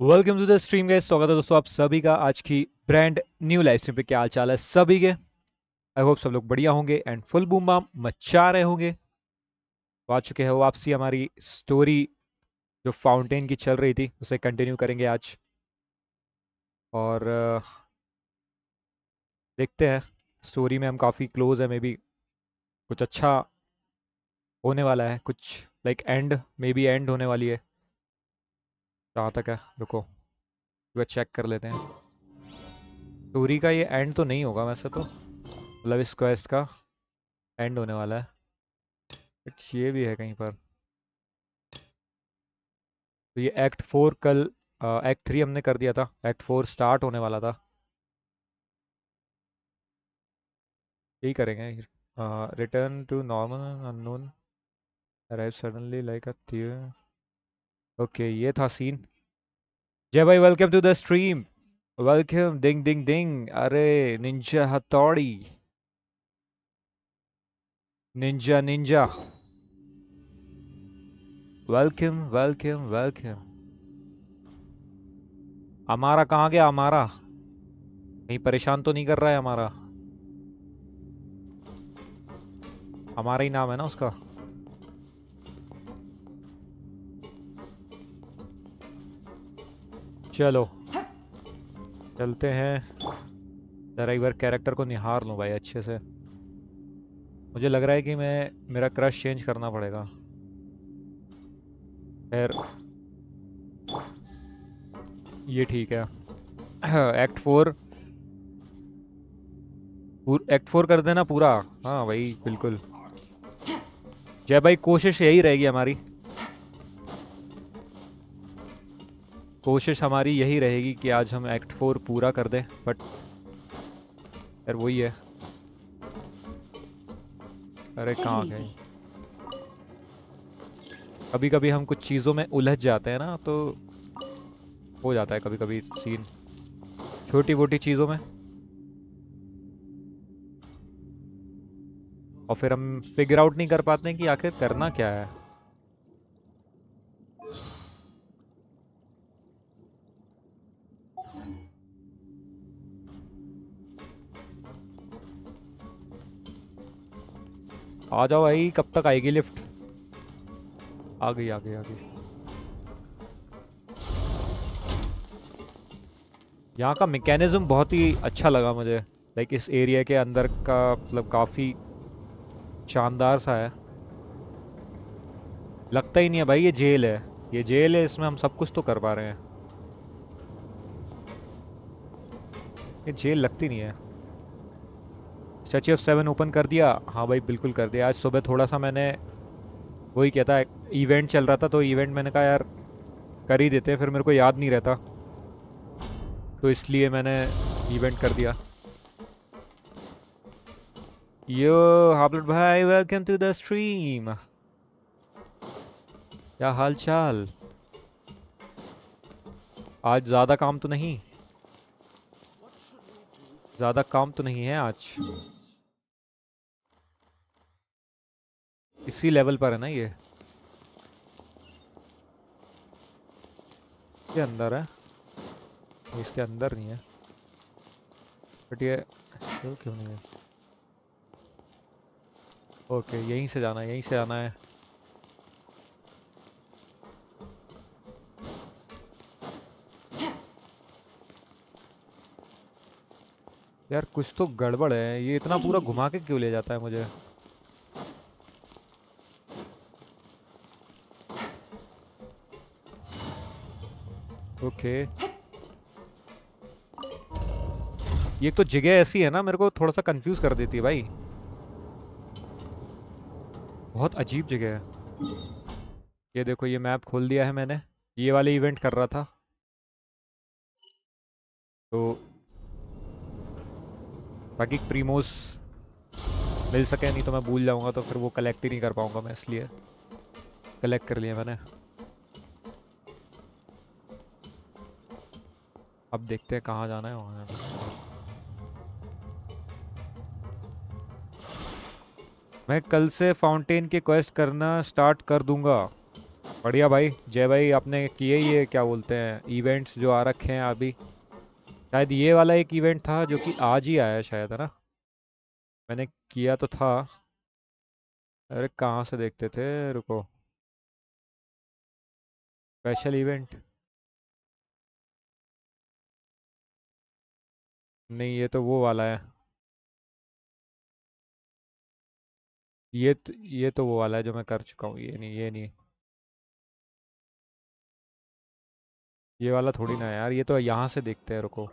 Welcome to the stream guys. स्वागत है दोस्तों आप सभी का आज की ब्रांड न्यू लाइव स्ट्रीम पे। क्या हाल चाल है सभी के? आई होप सब लोग बढ़िया होंगे एंड फुल बूम बाम मचा रहे होंगे। तो आ चुके हैं वापसी हमारी स्टोरी जो फाउंटेन की चल रही थी उसे कंटिन्यू करेंगे आज। और देखते हैं, स्टोरी में हम काफ़ी क्लोज है, मे बी कुछ अच्छा होने वाला है, कुछ like and, may be and होने वाली है। कहाँ तक है, रुको वह चेक कर लेते हैं। स्टोरी का ये एंड तो नहीं होगा वैसे, तो मतलब इस क्वेस्ट का एंड होने वाला है, बट ये भी है कहीं पर। तो ये एक्ट 4 कल, एक्ट 3 हमने कर दिया था, एक्ट 4 स्टार्ट होने वाला था, यही करेंगे। Return to normal unknown arrive suddenly like a tier. Okay, ये था सीन। जय भाई, welcome to the stream. Welcome, ding ding ding. अरे ninja Hattori, ninja ninja, welcome welcome welcome. हमारा कहाँ गया? हमारा कहीं परेशान तो नहीं कर रहा है? हमारा ही नाम है ना उसका। चलो चलते हैं, जरा एक बार कैरेक्टर को निहार लूँ भाई अच्छे से। मुझे लग रहा है कि मेरा क्रश चेंज करना पड़ेगा। खैर ये ठीक है। एक्ट 4, एक्ट 4 कर देना पूरा। हाँ भाई बिल्कुल। जय भाई, कोशिश यही रहेगी हमारी, कोशिश हमारी यही रहेगी कि आज हम एक्ट 4 पूरा कर दें, बट यार वही है। अरे Take it कहाँ easy. गए? कभी कभी हम कुछ चीज़ों में उलझ जाते हैं ना, तो हो जाता है कभी कभी सीन, छोटी मोटी चीज़ों में, और फिर हम फिगर आउट नहीं कर पाते हैं कि आखिर करना क्या है। आ जाओ भाई, कब तक आएगी लिफ्ट? आ गई आ गई आ गई। यहाँ का मैकेनिज्म बहुत ही अच्छा लगा मुझे, लाइक इस एरिया के अंदर का, मतलब काफ़ी शानदार सा है। लगता ही नहीं है भाई ये जेल है, ये जेल है, इसमें हम सब कुछ तो कर पा रहे हैं। ये जेल लगती नहीं है। स्टैच्यू ऑफ 7 ओपन कर दिया? हाँ भाई बिल्कुल कर दिया। आज सुबह थोड़ा सा मैंने वही किया था, इवेंट चल रहा था तो इवेंट मैंने कहा यार कर ही देते हैं, फिर मेरे को याद नहीं रहता, तो इसलिए मैंने इवेंट कर दिया। यो हाबलट भाई, वेलकम टू द स्ट्रीम। क्या हाल चाल? आज ज़्यादा काम तो नहीं, ज़्यादा काम तो नहीं है आज। इसी लेवल पर है ना ये? ये अंदर है, ये इसके अंदर नहीं है, बट ये तो क्यों नहीं है? ओके, यहीं से जाना है, यहीं से जाना है। यार कुछ तो गड़बड़ है, ये इतना Take it पूरा easy. घुमा के क्यों ले जाता है मुझे? ओके, ये तो जगह ऐसी है ना, मेरे को थोड़ा सा कंफ्यूज कर देती है भाई, बहुत अजीब जगह है। ये देखो, ये मैप खोल दिया है मैंने, ये वाले इवेंट कर रहा था, तो ताकि प्रीमोस मिल सके, नहीं तो मैं भूल जाऊंगा, तो फिर वो कलेक्ट ही नहीं कर पाऊंगा मैं, इसलिए कलेक्ट कर लिया मैंने। अब देखते हैं कहाँ जाना है, वहाँ जाना है। मैं कल से फाउंटेन के क्वेस्ट करना स्टार्ट कर दूंगा। बढ़िया भाई जय भाई, आपने किए ये क्या बोलते हैं इवेंट्स जो आ रखे हैं अभी। शायद ये वाला एक इवेंट था जो कि आज ही आया शायद, है ना? मैंने किया तो था। अरे कहाँ से देखते थे, रुको। स्पेशल इवेंट, नहीं ये तो वो वाला है। ये तो वो वाला है जो मैं कर चुका हूँ, ये नहीं, ये नहीं। ये वाला थोड़ी ना है यार, ये तो यहाँ से देखते हैं, रुको।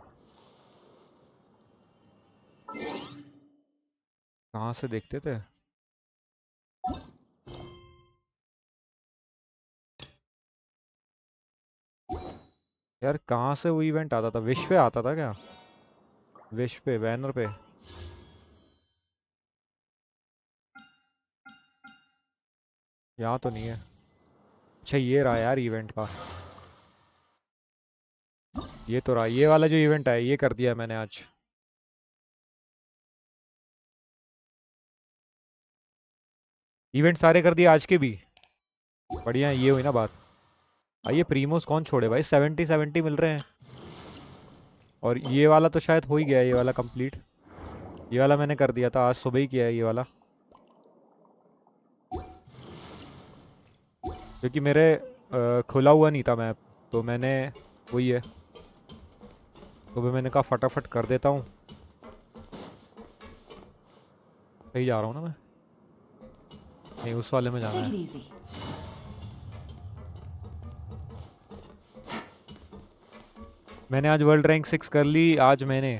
कहाँ से देखते थे? यार कहाँ से वो इवेंट आता था, विश पे आता था क्या? विश पे, बैनर पे। यहाँ तो नहीं है। अच्छा ये रहा यार इवेंट का। ये तो रहा, ये वाला जो इवेंट है ये कर दिया मैंने आज। इवेंट सारे कर दिए आज के भी। बढ़िया है, ये हुई ना बात। ये प्रीमोस कौन छोड़े भाई, 70-70 मिल रहे हैं। और ये वाला तो शायद हो ही गया, ये वाला कंप्लीट। ये वाला मैंने कर दिया था, आज सुबह ही किया है ये वाला। क्योंकि मेरे खुला हुआ नहीं था मैप, तो मैंने, वही है, तो भी मैंने कहा फटाफट कर देता हूँ। सही जा रहा हूँ ना मैं? नहीं उस वाले में जाना Take है। it easy. मैंने आज वर्ल्ड रैंक 6 कर ली आज मैंने।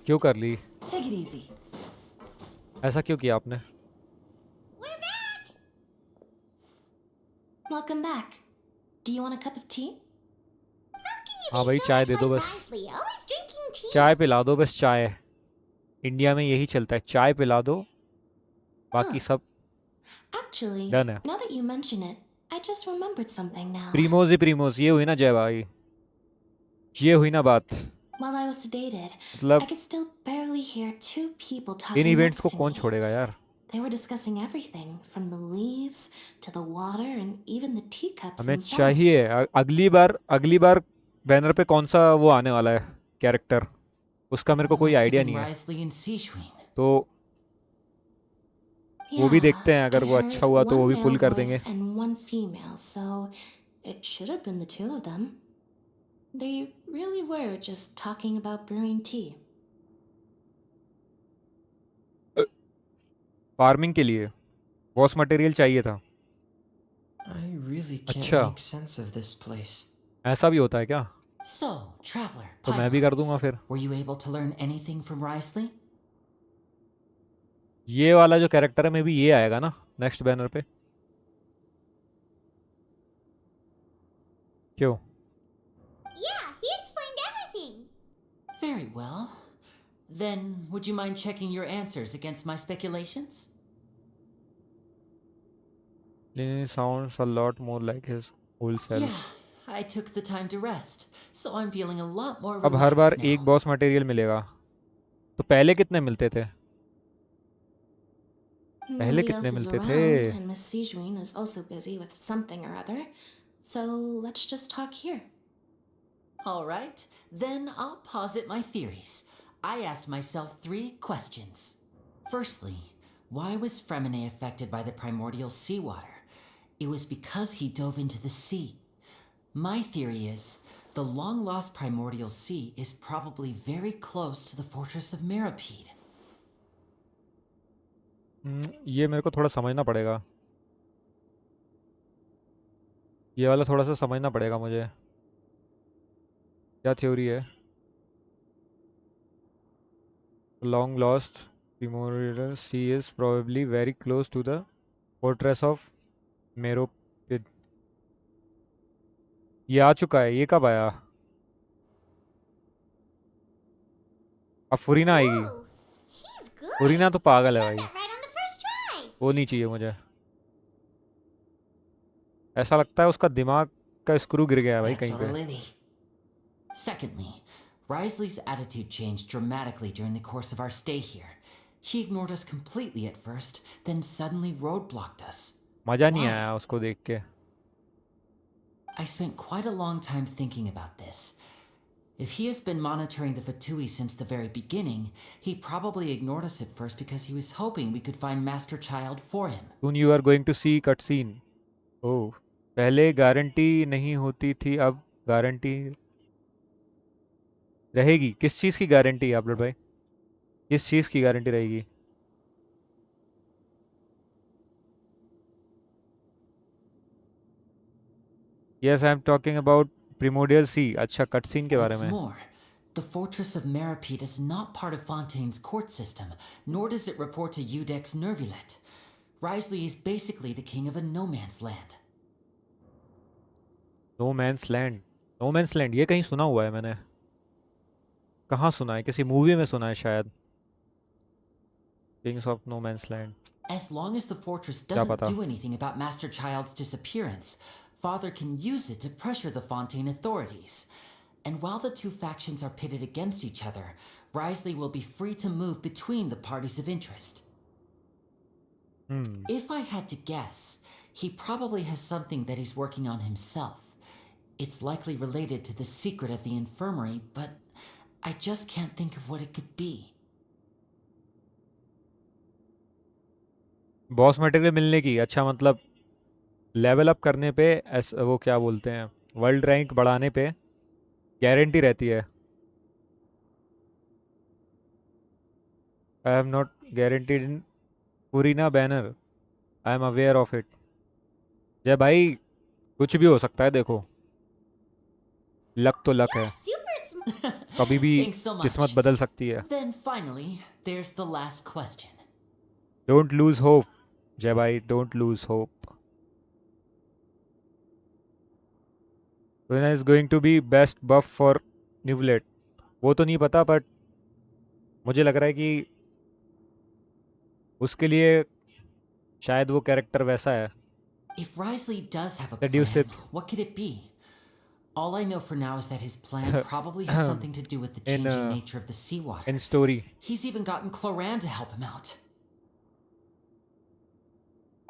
क्यों कर ली? Take it easy. ऐसा क्यों किया आपने? Welcome back. Do you want a cup of tea? हाँ भाई चाय दे दो बस। Risley, always drinking tea. चाय पिला दो बस, चाय। इंडिया में यही चलता है, चाय पिला दो, Huh. बाकी सब Actually, डन है। now that you mention it, I just remembered something now. प्रीमोज ही प्रीमोज, ये हुई ना जय भाई, ये हुई ना बात। While I was sedated, I मतलब could still barely hear two people in talking events next को to कौन me. छोड़ेगा यार। They were discussing everything, from the leaves to the water and even the teacups हमें themselves. चाहिए अगली बार banner पे कौन सा वो आने वाला है कैरेक्टर, उसका मेरे को कोई आइडिया Listed in नहीं है। Risley and Seashween. तो वो भी Yeah, देखते हैं, I अगर वो अच्छा heard हुआ तो वो one भी male पुल कर voice देंगे। and one female, so it should have been the two of them. They really were just talking about brewing tea. Farming के लिए बॉस मटेरियल चाहिए था। I really can't अच्छा, make sense of this place. ऐसा भी होता है क्या? So, traveler, तो मैं भी Pyro, कर दूंगा फिर। were you able to learn anything from Risley? ये वाला जो कैरेक्टर है मे भी ये आएगा ना नेक्स्ट बैनर पे। क्यों? Yeah, he explained everything. Very well. Then, would you mind checking your answers against my speculations? Sounds a lot more like his whole Yeah, self. I took the time to rest, so I'm feeling a lot more अब हर बार relaxed now. एक boss material मिलेगा, तो पहले कितने मिलते थे? पहले Nobody else कितने is मिलते थे? around, and Miss Sejuin is also busy with something or other, so let's just talk here. All right, then I'll posit my theories. I asked myself 3 questions. Firstly, why was Fremine affected by the primordial seawater? It was because he dove into the sea. My theory is the long lost primordial sea is probably very close to the fortress of Mirapede. ये मेरे को थोड़ा समझना पड़ेगा, ये वाला थोड़ा सा समझना पड़ेगा मुझे। क्या थ्योरी है? Long lost primordial sea is probably very close to the fortress of Meropid। ये आ चुका है, ये कब आया? अब फुरीना आएगी। Whoa, he's good. फुरीना तो He पागल है got भाई, that right on the first try. वो नहीं चाहिए मुझे। ऐसा लगता है उसका दिमाग का स्क्रू गिर गया है भाई That's कहीं our पे। Lenny. Secondly, Risley's attitude changed dramatically during the course of our stay here. He ignored us completely at first, then suddenly roadblocked us. मज़ा नहीं Why? आया उसको देख के. I spent quite a long time thinking about this. If he has been monitoring the Fatui since the very beginning, he probably ignored us at first because he was hoping we could find Master Child for him. Soon you are going to see cutscene. Oh, पहले guarantee नहीं होती थी, अब guarantee रहेगी. किस चीज़ की guarantee है upload भाई? किस चीज़ की गारंटी रहेगी? Yes, I am talking about Primordial Sea. अच्छा, cutscene के बारे What's में. more, the fortress of Meripede is not part of Fontaine's court system, nor does it report to Udex Nervulet. Risley is basically the king of a no man's land. No man's land. No man's land ये कहीं सुना हुआ है मैंने. कहाँ सुना है? किसी मूवी में सुना है शायद. Kings of no man's land. As long as the fortress क्या doesn't पता. do anything about Master Child's disappearance, Father can use it to pressure the Fontaine authorities. And while the two factions are pitted against each other, Risley will be free to move between the parties of interest. If I had to guess, he probably has something that he's working on himself. It's likely related to the secret of the infirmary, but I just can't think of what it could be. Boss material मिलने की. अच्छा, मतलब level up करने पे वो क्या बोलते हैं, वर्ल्ड रैंक बढ़ाने पे गारंटी रहती है. I am not guaranteed in Purina banner. I am aware of it. Jai भाई, कुछ भी हो सकता है. देखो, लक तो लक है. You're super smart. कभी भी Thanks so much. किस्मत बदल सकती है. Then finally, there's the last question. Don't lose hope. जय भाई, don't lose hope. When is going to be best buff for Newlet? वो तो नहीं पता, बट मुझे लग रहा है कि उसके लिए शायद वो कैरेक्टर वैसा है. If Risley does have a Seduce plan, it. what could it be? All I know for now is that his plan probably has something to do with the In, changing nature of the seawater. in story. He's even gotten Cloran to help him out.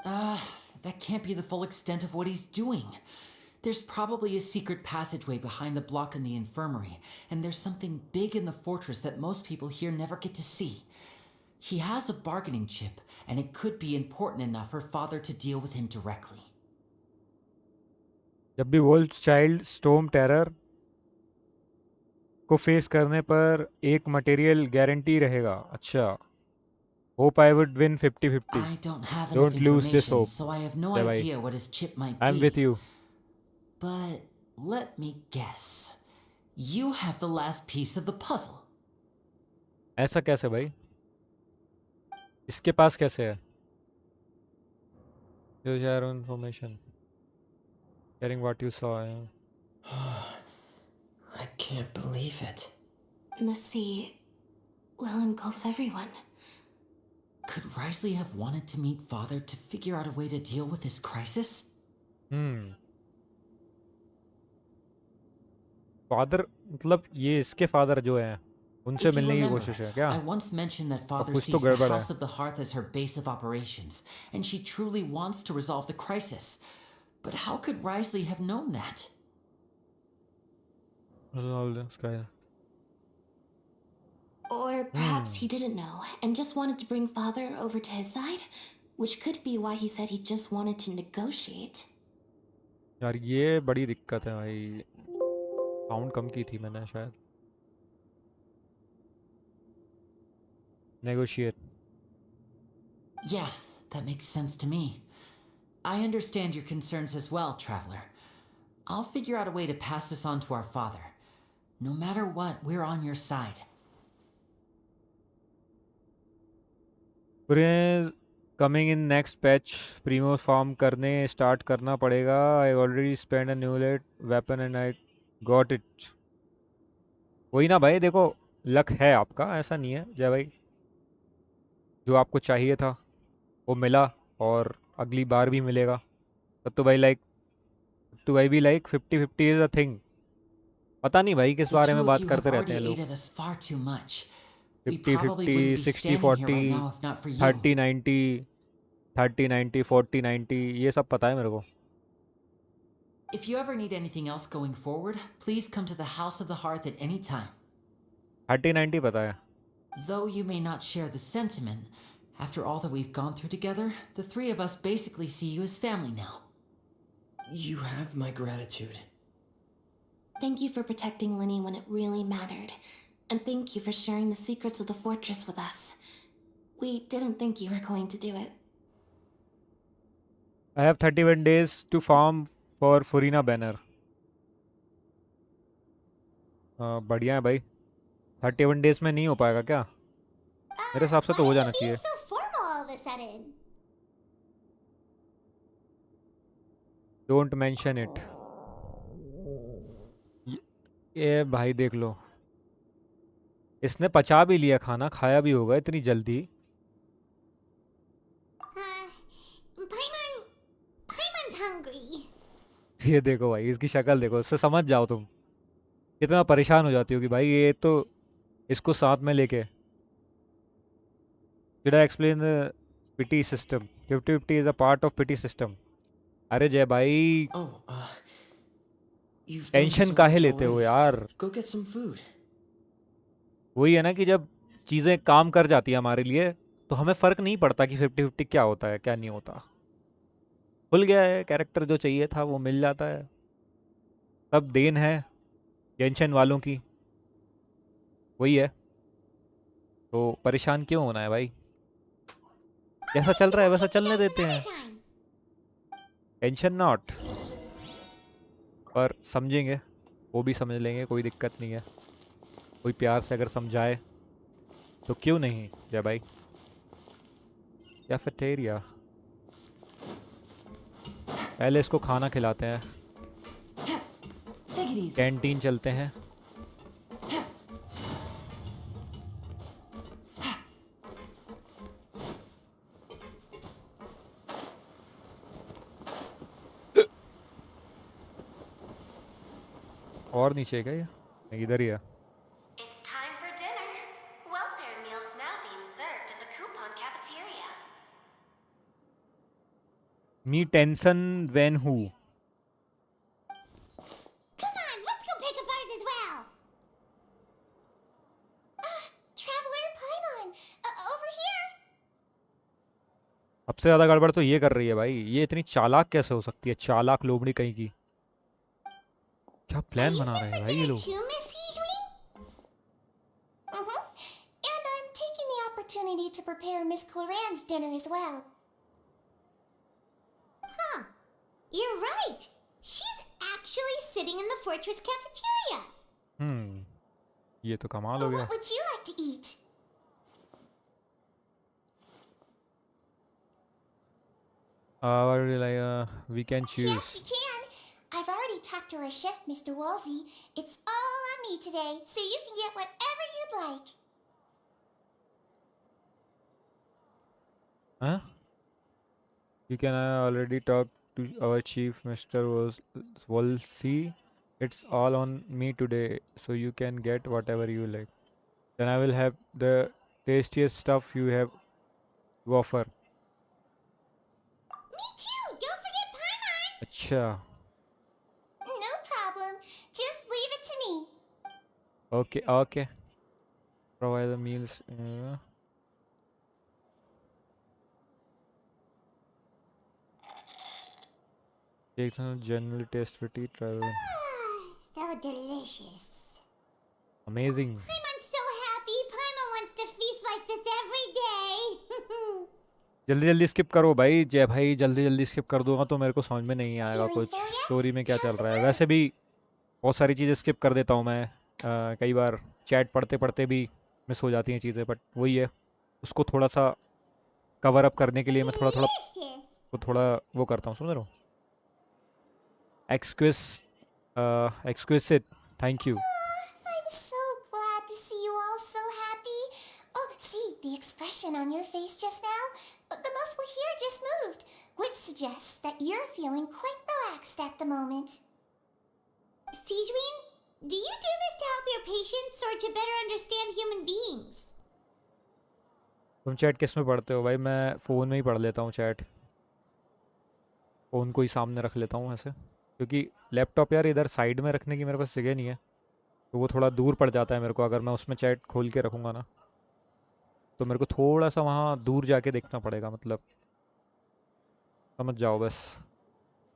That can't be the full extent of what he's doing. There's probably a secret passageway behind the block in the infirmary, and there's something big in the fortress that most people here never get to see. He has a bargaining chip, and it could be important enough for Father to deal with him directly. जब भी Wolff child storm terror को face करने पर एक material guarantee रहेगा. अच्छा, hope I would win 50-50. I don't have enough Don't lose this information, hope. so I have no Yeah, bhai. idea what his chip might I am be. With you. But let me guess. You have the last piece of the puzzle. ऐसा कैसे भाई? इसके पास कैसे है? You share information. Sharing what you saw. I can't believe it. The sea will engulf everyone. Could Risley have wanted to meet Father to figure out a way to deal with this crisis? Father मतलब ये इसके father जो हैं उनसे If you मिलने की remember, कोशिश है क्या? I once mentioned that Father कुछ तो sees the गड़बड़ है. House of the Hearth as her base of operations, and she truly wants to resolve the crisis. But how could Risley have known that? Or perhaps he didn't know and just wanted to bring Father over to his side, which could be why he said he just wanted to negotiate. यार ये बड़ी दिक्कत है भाई. Sound कम की थी मैंने शायद. Negotiate. Yeah, that makes sense to me. I understand your concerns as well, Traveler. I'll figure out a way to pass this on to our father. No matter what, we're on your side. Coming in next patch. Primo farm करने start करना पड़ेगा. I already spend a Neuvillette weapon and I got it. वही ना भाई, देखो luck है आपका, ऐसा नहीं है जय भाई. जो आपको चाहिए था वो मिला और अगली बार भी मिलेगा. तब तो भाई भी लाइक 50-50 इज अ थिंग. पता नहीं भाई किस The बारे two में of बात you have करते रहते हैं already लोग. aided us far too much. We 50 probably 50, wouldn't be 60 standing here 40, right now if not for you. 30 90, 30 90, 40 90, ये सब पता है मेरे को. If you ever need anything else going forward, please come to the House of the Hearth at any time. 30 90 पता है. Though you may not share the sentiment, after all that we've gone through together, the three of us basically see you as family now. You have my gratitude. Thank you for protecting Linny when it really mattered. And thank you for sharing the secrets of the fortress with us. We didn't think you were going to do it. I have 31 days to farm for Furina banner. बढ़िया है भाई. 31 days में नहीं हो पाएगा क्या? मेरे हिसाब से Why तो हो are you जाना being चाहिए. so formal all of a sudden? Don't mention it. ये भाई देख लो, इसने पचा भी लिया खाना, खाया भी होगा इतनी जल्दी. Paimon... Paimon's hungry. ये देखो भाई, इसकी शक्ल देखो, इससे समझ जाओ तुम कितना परेशान हो जाती हो कि भाई ये तो इसको साथ में लेके. Should I explain the pity system? 50-50 is a part of pity system. अरे जय भाई, Oh, you've done tension so काहे much लेते हो already. यार? Go get some food. वही है ना कि जब चीज़ें काम कर जाती है हमारे लिए, तो हमें फ़र्क नहीं पड़ता कि 50-50 क्या होता है क्या नहीं होता. खुल गया है कैरेक्टर, जो चाहिए था वो मिल जाता है. सब देन है गेंशन वालों की. वही है, तो परेशान क्यों होना है भाई? जैसा चल रहा है We'll वैसा catch you चलने guys देते another हैं. time. Tension not. पर समझेंगे, वो भी समझ लेंगे, कोई दिक्कत नहीं है. कोई प्यार से अगर समझाए तो क्यों नहीं जय भाई. कैफेटेरिया, पहले इसको खाना खिलाते हैं. Take it easy. कैंटीन चलते हैं. और नीचे है क्या ये? नहीं, इधर ही है. It's time for dinner. Welfare meals now being served at the coupon cafeteria. Me tension when who. Come on, let's go pick up ours as well. Traveler Paimon, over here. सबसे ज़्यादा गड़बड़ तो ये कर रही है भाई. ये इतनी चालाक कैसे हो सकती है? चालाक लोमड़ी कहीं की. क्या Are प्लान you बना here रहे for हैं भाई ये dinner लोग? too, Miss Sijwin? And I'm taking the opportunity to prepare Miss Cloran's dinner as well. Huh. You're right. She's actually sitting in the fortress cafeteria. ये तो कमाल हो गया. What would you like to eat? We can choose. Yes, you can. I've already talked to our chef, Mr. Wolsey. It's all on me today, so you can get whatever you'd like. Huh? You can already talk to our chief, Mr. Wolsey. It's all on me today, so you can get whatever you like. Then I will have the tastiest stuff you have to offer. Me too. Don't forget Paimon. अच्छा, No problem. Just leave it to me. okay, okay. Provide the meals. Cakes are generally taste pretty travel. So delicious. Amazing. Paimon's so happy. Paimon wants to feast like this every day. जल्दी जल्दी skip करो भाई जय भाई. जल्दी जल्दी skip कर दूंगा तो मेरे को समझ में नहीं आएगा Feeling कुछ full yet? स्टोरी में क्या How's चल the रहा है. food? वैसे भी बहुत सारी चीज़ें स्किप कर देता हूँ मैं. कई बार चैट पढ़ते पढ़ते भी मिस हो जाती हैं चीज़ें, बट वही है, उसको थोड़ा सा कवर अप करने के लिए मैं थोड़ा थोड़ा Delicious. वो करता हूँ, समझ रहे हो. Exquisite, thank you. I'm so glad to see you all so happy. Oh, see the expression on your face just now? The muscle here just moved, which suggests that you're feeling quite relaxed at the moment. Sijwin, do you do this to help your patients or to better understand human beings? तुम chat किस में पढ़ते हो भाई? मैं phone में ही पढ़ लेता हूँ चैट। फ़ोन को ही सामने रख लेता हूँ ऐसे, क्योंकि लैपटॉप यार इधर साइड में रखने की मेरे पास जगह नहीं है, तो वो थोड़ा दूर पड़ जाता है मेरे को। अगर मैं उसमें चैट खोल के रखूँगा ना, तो मेरे को थोड़ा सा वहाँ दूर जाके देखना पड़ेगा, मतलब समझ जाओ बस।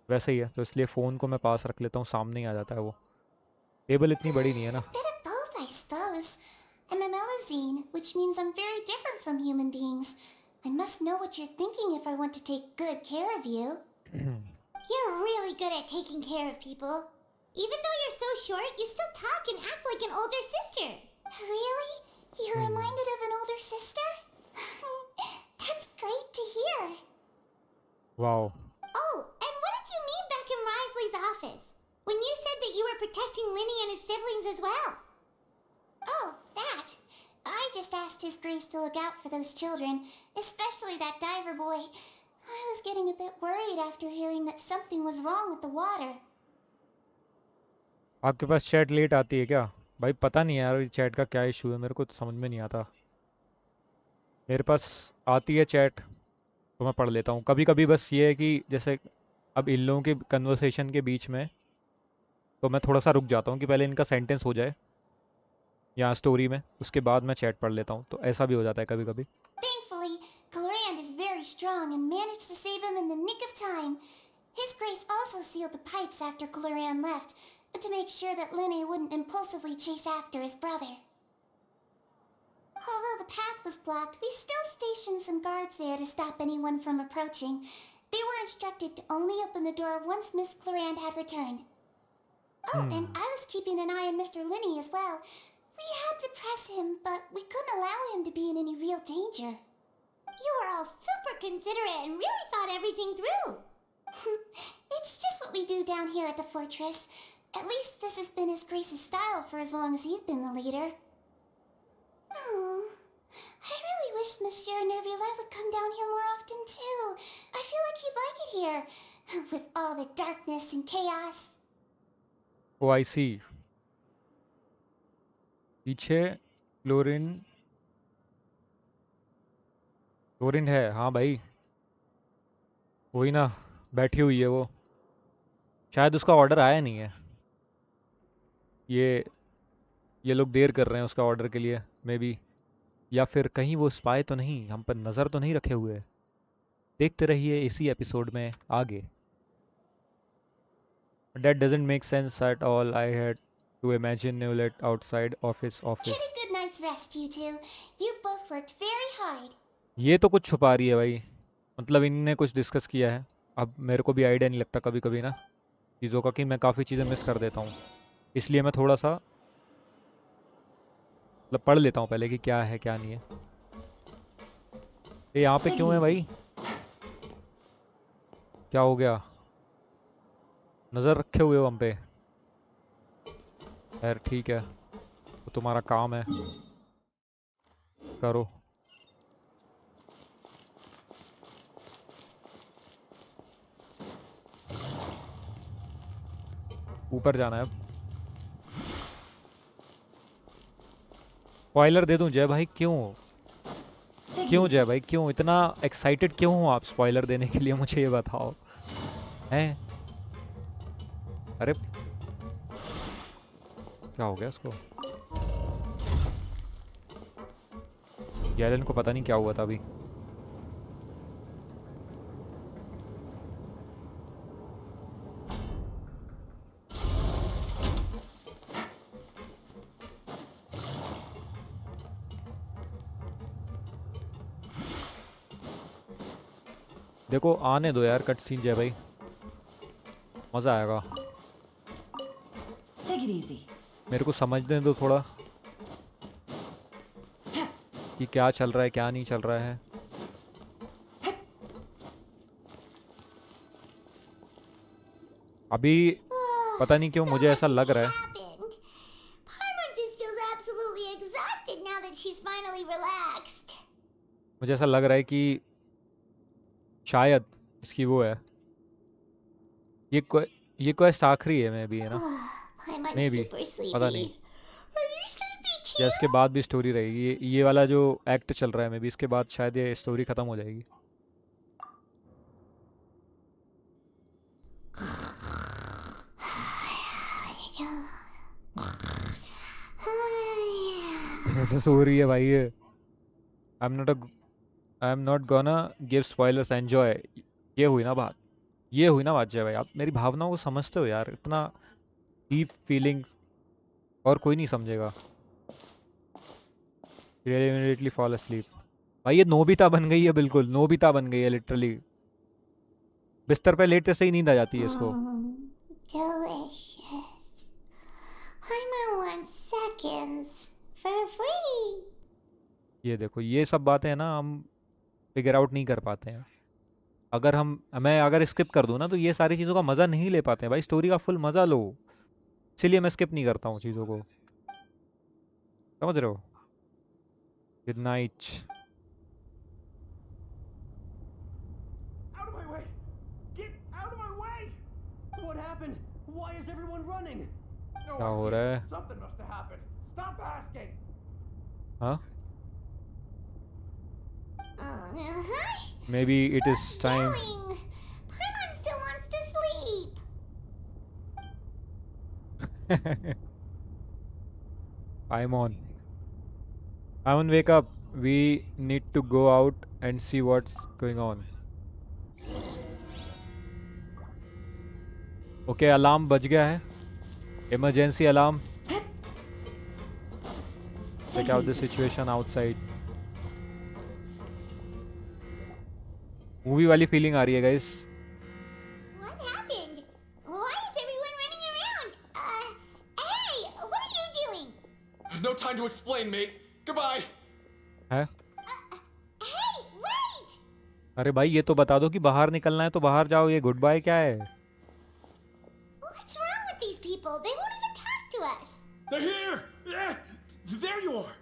वैसे ही है, तो इसलिए फ़ोन को मैं पास रख लेता हूँ, सामने ही आ जाता है वो। टेबल इतनी बड़ी नहीं है ना। Bit of both, I suppose. I'm a Melusine, which means I'm very different from human beings. I must know what you're thinking if I want to take good care of you. You're really good at taking care of people. Even though you're so short, you still talk and act like an older sister. Really? You're reminded of an older sister? That's great to hear. Wow. Oh, and what did you mean back in Risley's office? When you said that you were protecting Linny and his siblings as well. Oh, that. I just asked His Grace to look out for those children, especially that diver boy. I was getting a bit worried after hearing that something was wrong with the water. आपके पास chat late आती है क्या? भाई पता नहीं यार, ये chat का क्या इशू है, मेरे को तो समझ में नहीं आता। मेरे पास आती है चैट तो मैं पढ़ लेता हूँ कभी कभी। बस ये है कि जैसे अब इन लोगों के कन्वर्सेशन के बीच में तो मैं थोड़ा सा रुक जाता हूँ कि पहले इनका सेंटेंस हो जाए या स्टोरी में, उसके बाद मैं चैट पढ़ लेता हूँ, तो ऐसा भी हो जाता है कभी कभी। Thankfully, Glorand is very strong and managed to save him in the nick of time. His Grace also sealed the pipes after Glorand left, to make sure that Linne wouldn't impulsively chase after his brother. Although the path was blocked, we still stationed some guards there to stop anyone from approaching. They were instructed to only open the door once Miss Glorand had returned. Oh, and I was keeping an eye on Mr. Linne as well. We had to press him, but we couldn't allow him to be in any real danger. You were all super considerate and really thought everything through. It's just what we do down here at the fortress. At least this has been His Grace's style for as long as he's been the leader. Oh, I really wish Monsieur Nervulette would come down here more often too. I feel like he'd like it here, with all the darkness and chaos. ओ आई सी। पीछे chlorine, chlorine है हाँ भाई, वही ना, बैठी हुई है वो। शायद उसका ऑर्डर आया नहीं है, ये ये लोग देर कर रहे हैं उसका ऑर्डर के लिए मे बी। या फिर कहीं वो स्पाई तो नहीं, हम पर नज़र तो नहीं रखे हुए। देखते रहिए इसी एपिसोड में आगे। That doesn't make sense at all. I had to imagine Newlet outside of his office. Get a good night's rest, you two. You both worked very hard. ये तो कुछ छुपा रही है भाई, मतलब इनने कुछ डिस्कस किया है। अब मेरे को भी आइडिया नहीं लगता कभी कभी ना चीज़ों का, कि मैं काफ़ी चीज़ें मिस कर देता हूँ, इसलिए मैं थोड़ा सा मतलब पढ़ लेता हूँ पहले कि क्या है क्या नहीं है। ये यहाँ पे क्यों है भाई? क्या हो गया? नज़र रखे हुए हो हम पे? खैर ठीक है, तो तुम्हारा काम है, करो। ऊपर जाना है अब। स्पॉइलर दे दूं जय भाई? क्यों क्यों जय भाई, क्यों इतना एक्साइटेड क्यों हो आप स्पॉइलर देने के लिए? मुझे ये बताओ। हैं? अरे क्या हो गया उसको? गैलन को पता नहीं क्या हुआ था अभी। देखो आने दो यार कट सीन जय भाई, मज़ा आएगा। Take it easy. मेरे को समझने दो थोड़ा कि क्या चल रहा है क्या नहीं चल रहा है। अभी पता नहीं क्यों So मुझे ऐसा much लग has रहा है, happened. Paimon just feels absolutely exhausted now that she's finally relaxed. मुझे ऐसा लग रहा है कि शायद इसकी वो है, ये ये क्वेस्ट आखिरी है मे बी, है ना? Paimon's मे बी, super पता sleepy. नहीं। Are you sleepy या इसके बाद भी स्टोरी रहेगी, ये वाला जो एक्ट चल रहा है मे बी इसके बाद शायद ये स्टोरी ख़त्म हो जाएगी। ऐसे सो रही है भाई ये। आई am not gonna give spoilers, enjoy. ये हुई ना बात, ये हुई ना बात जय भाई, आप मेरी भावनाओं को समझते हो यार, इतना डीप फीलिंग्स और कोई नहीं समझेगा। Immediately fall asleep। भाई ये नोबिता बन गई है, बिल्कुल नोबिता बन गई है लिटरली। बिस्तर पे लेटते से ही नींद आ जाती है इसको। Delicious. I'm on 1 seconds for free. ये देखो, ये सब बातें हैं ना, हम फिगर आउट नहीं कर पाते हैं। अगर मैं अगर स्किप कर दूँ ना तो ये सारी चीज़ों का मज़ा नहीं ले पाते हैं भाई, स्टोरी का फुल मज़ा लो। इसीलिए मैं स्किप नहीं करता हूँ चीज़ों को, समझ रहे हो। Good night. Out of my way! Get out of my way! What happened? Why is everyone running? No क्या हो idea. रहा है? Something must have happened. Stop asking! हाँ, Uh-huh. May be it is Who's time. yelling? Paimon still wants to sleep. Paimon, Paimon, wake up. We need to go out and see what's going on. Okay, alarm बज गया है, emergency alarm. Take check it out the easy. Situation outside. Movie वाली feeling आ रही है guys. What happened? Why is everyone running around? Hey, what are you doing? No time to explain, mate. Goodbye! है? Hey, wait! अरे भाई ये तो बता दो कि बाहर निकलना है तो बाहर जाओ, ये गुड बाय क्या है? What's wrong with these people? They won't even talk to us. They're here! Yeah! There you are!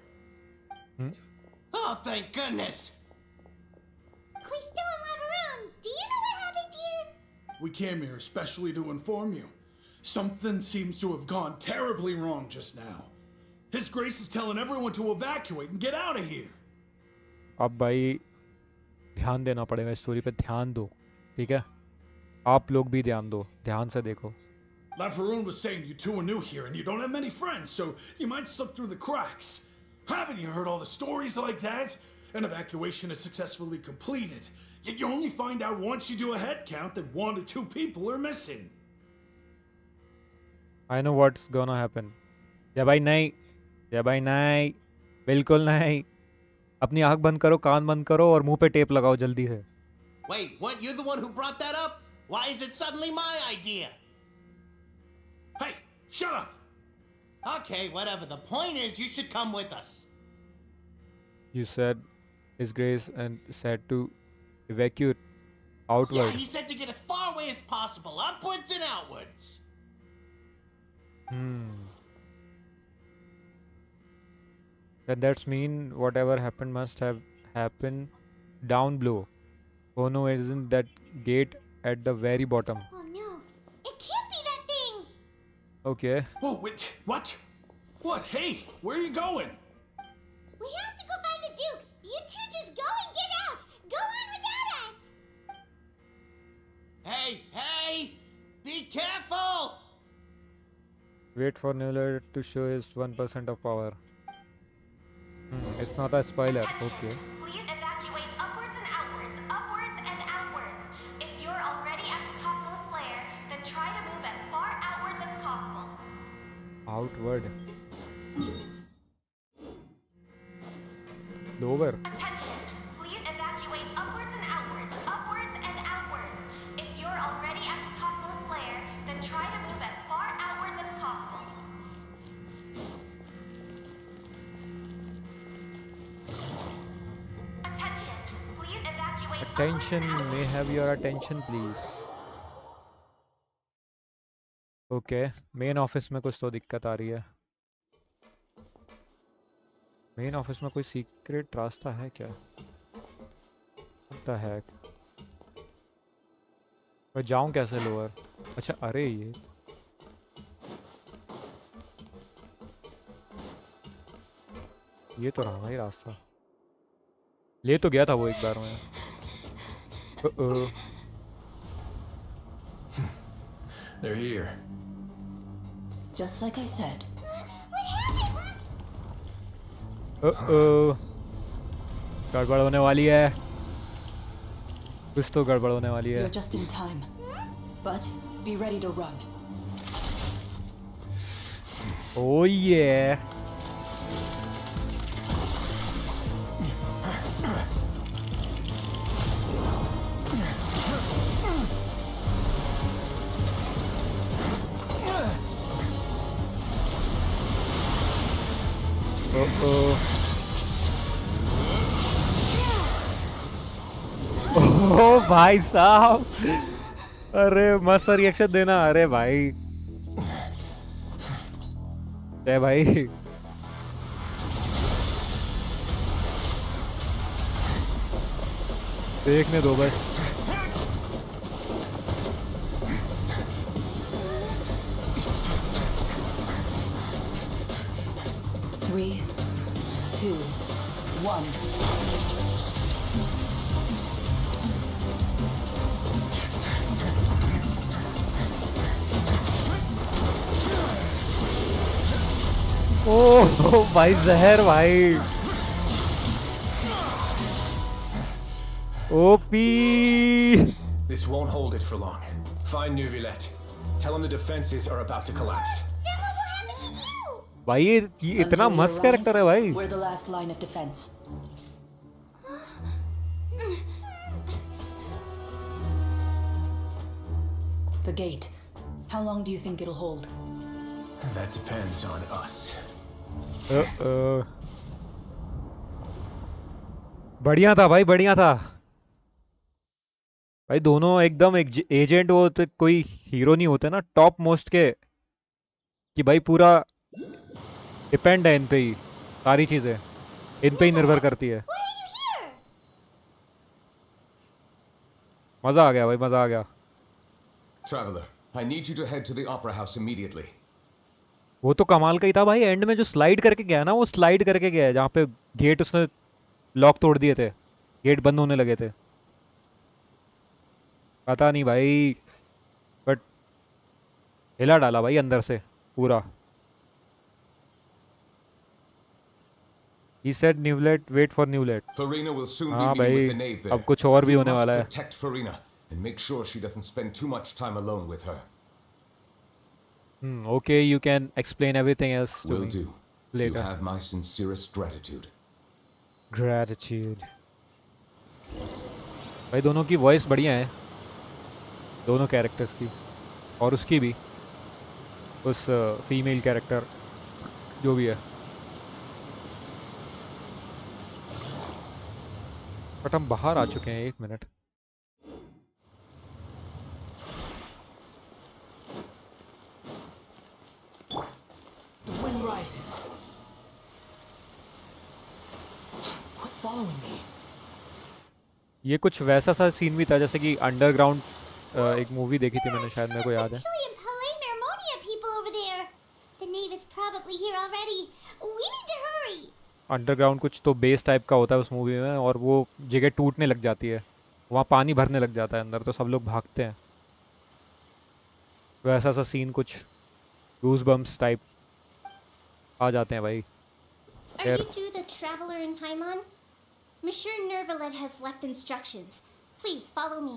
Oh, thank goodness! We still in Laveroon. Do you know what happened here? We came here especially to inform you. Something seems to have gone terribly wrong just now. His Grace is telling everyone to evacuate and get out of here. अब भाई ध्यान देना पड़ेगा, story पे ध्यान दो, ठीक है? आप लोग भी ध्यान दो, ध्यान से देखो। Laveroon was saying you two are new here and you don't have many friends, so you might slip through the cracks. Haven't you heard all the stories like that? An evacuation is successfully completed, yet you only find out once you do a head count that 1 or 2 people are missing. I know what's gonna happen. या भाई नहीं, या भाई नहीं, बिल्कुल नहीं। अपनी आंख बंद करो, कान बंद करो और मुंह पे टेप लगाओ जल्दी से। Wait, weren't you the one who brought that up? Why is it suddenly my idea? Hey, shut up! Okay, whatever. The point is, you should come with us. You said His Grace and said to evacuate Yeah, outward. he said to get as far away as possible, upwards and outwards. Then that's mean whatever happened must have happened down below. Oh no, isn't that gate at the very bottom? Oh no, it can't be that thing. Okay. Whoa, wait, what? What? Hey, where are you going? We have to go find the Duke. You two just go and get out. Go on without us. Hey! Be careful! Wait for Newler to show his 1% of power. It's not a spoiler. Okay. Please evacuate upwards and outwards, upwards and outwards. If you're already at the topmost layer, then try to move as far outwards as possible. Outward. Lower. Attention! Please evacuate upwards and outwards, upwards and outwards. If you're already at the topmost layer, then try to move as far outwards as possible. Attention! Please evacuate Attention, upwards and may outwards. have your attention please. Okay, main office में कुछ तो दिक्कत आ रही है। Main office में कोई secret रास्ता है क्या? What the heck? मैं जाऊं कैसे लोअर? अच्छा, अरे ये ये तो रहा भाई रास्ता, ले तो गया था वो एक बार में। ओ They're here. Just like I said. ओ गड़बड़ होने वाली है, कुछ तो गड़बड़ होने वाली है। You're just in time. But be ready to run. ओ ये ओ ओ भाई साहब, अरे मस्त रिएक्शन देना, अरे भाई जय भाई। देखने दो बस। Three, two, one. ओ भाई जहर भाई, OP. This won't hold it for long. Find Neuvillette. Tell him the defenses are about to collapse. Then what will happen to you? भाई ये इतना Until he मस्त कैरेक्टर है भाई। arrives, we're the last line of defense. The gate. How long do you think it'll hold? That depends on us. बढ़िया था भाई, बढ़िया था भाई। दोनों एकदम एजेंट, वो तो कोई हीरो नहीं होते ना टॉप मोस्ट के, कि भाई पूरा डिपेंड है इन पे ही, सारी चीजें इन पे ही निर्भर करती है। Why are you here? मजा आ गया भाई, मजा आ गया। Traveler, I need you to head to the Opera House immediately. वो तो कमाल का ही था भाई, एंड में जो स्लाइड करके गया ना, वो स्लाइड करके गया है जहाँ पे गेट उसने लॉक तोड़ दिए थे, गेट बंद होने लगे थे। पता नहीं भाई, बट हिला डाला भाई अंदर से पूरा। He said Newlet, wait for Newlet. Farina will soon be हाँ meeting with भाई, the knave there. अब कुछ और भी You होने must वाला है। protect Farina and make sure she doesn't spend too much time alone with her. Okay, you can explain everything else to Will me do. You later. have my sincerest gratitude. Gratitude. भाई दोनों की voice बढ़िया है, दोनों characters की, और उसकी भी, उस फीमेल कैरेक्टर जो भी है। बट हम बाहर आ चुके हैं, 1 minute. The wind rises. Quit following me. ये कुछ वैसा सा सीन भी था जैसे कि अंडरग्राउंड, एक मूवी देखी थी मैंने, शायद मेरे को याद है। Killian Palais Mermonia people over there. The knave is probably here already. We need to hurry. Underground कुछ तो बेस टाइप का होता है उस मूवी में, और वो जगह टूटने लग जाती है, वहाँ पानी भरने लग जाता है अंदर, तो सब लोग भागते हैं। वैसा सा सीन कुछ, गूज बम्प्स टाइप आ जाते हैं भाई। Are you two the traveler in Paimon? Monsieur Nervalet has left instructions. Please follow me.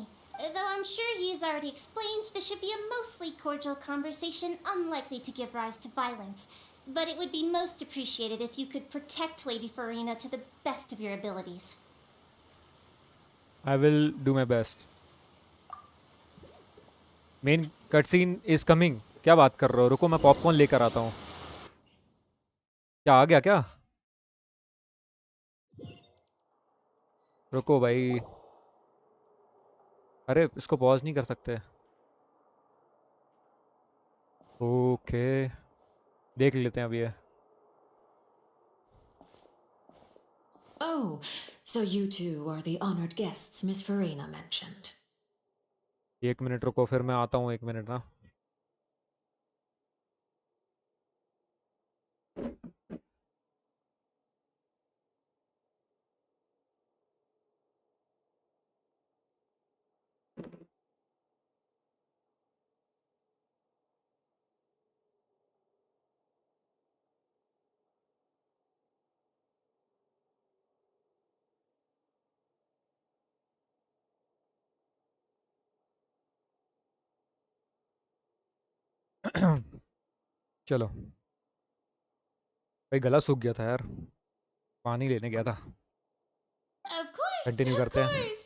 Though I'm sure he's already explained, this should be a mostly cordial conversation, unlikely to give rise to violence. But it would be most appreciated if you could protect Lady Farina to the best of your abilities. I will do my best. Main cutscene is coming. क्या बात कर रहे हो, रुको मैं popcorn लेकर आता हूँ। क्या आ गया क्या? रुको भाई, अरे इसको पॉज नहीं कर सकते। ओके, देख लेते हैं अब ये। Oh, so you two are the honored guests Miss Farina mentioned. 1 minute रुको, फिर मैं आता हूँ, 1 मिनट ना। चलो भाई, गला सूख गया था यार, पानी लेने गया था। Of course, कंटिन्यू of करते हैं। course.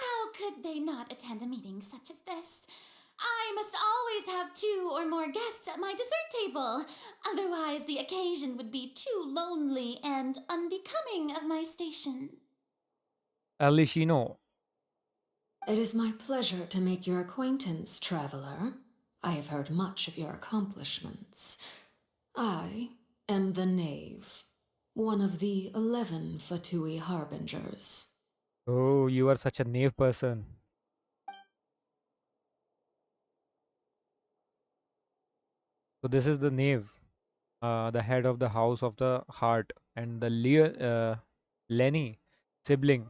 How could they not attend a meeting such as this? I must always have 2 or more guests at my dessert table. Otherwise, the occasion would be too lonely and unbecoming of my station. एलिशिनो। It is my pleasure to make your acquaintance, traveler. I have heard much of your accomplishments. I am the Knave, one of the 11 Fatui Harbingers. Oh, you are such a naive person. So this is the knave, the head of the house of the heart, and the Lenny sibling.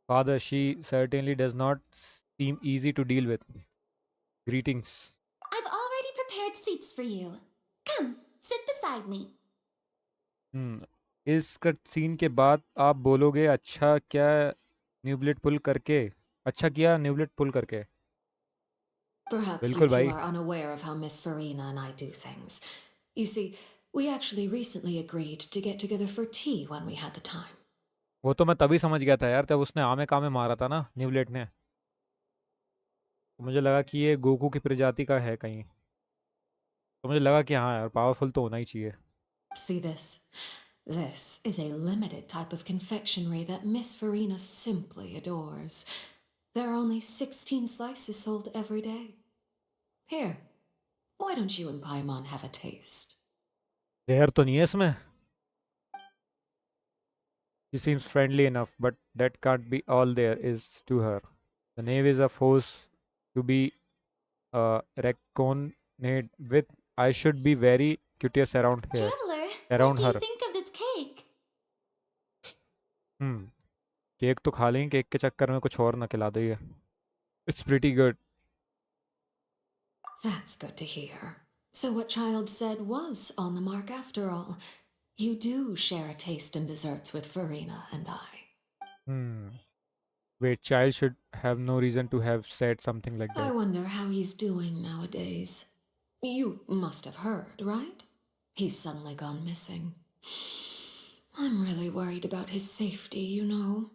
Father, she certainly does not seem easy to deal with. Greetings. I've already prepared seats for you. Come, sit beside me. इस cut scene के बाद आप बोलोगे अच्छा क्या न्यूब्लेट पुल करके, अच्छा किया न्यूब्लेट पुल करके। Perhaps you बिल्कुल two भाई। are unaware of how Miss Farina and I do things. You see, we actually recently agreed to get together for tea when we had the time. वो तो मैं तभी समझ गया था यार, जब उसने आमे कामे मारा था ना न्यूब्लेट ने, तो मुझे लगा कि ये गोकू की प्रजाति का है कहीं, तो मुझे लगा कि हाँ यार पावरफुल तो होना ही चाहिए। See this? This is a limited type of confectionery that Miss Farina simply adores. There are only 16 slices sold every day. Here, why don't you and Paimon have a taste? जहर तो नहीं है इसमें? She seems friendly enough, but that can't be all there is to her. The knave is a force to be reckoned with. I should be very curious around here, Traveler, what around do you her. think of this cake? Cake तो खा लेंगे, cake के चक्कर में कुछ और ना खिला दो ये। It's pretty good. That's good to hear. So what Child said was on the mark after all. You do share a taste in desserts with Farina and I. Wait, child should have no reason to have said something like I that. wonder how he's doing nowadays. You must have heard, right? He's suddenly gone missing. I'm really worried about his safety, you know.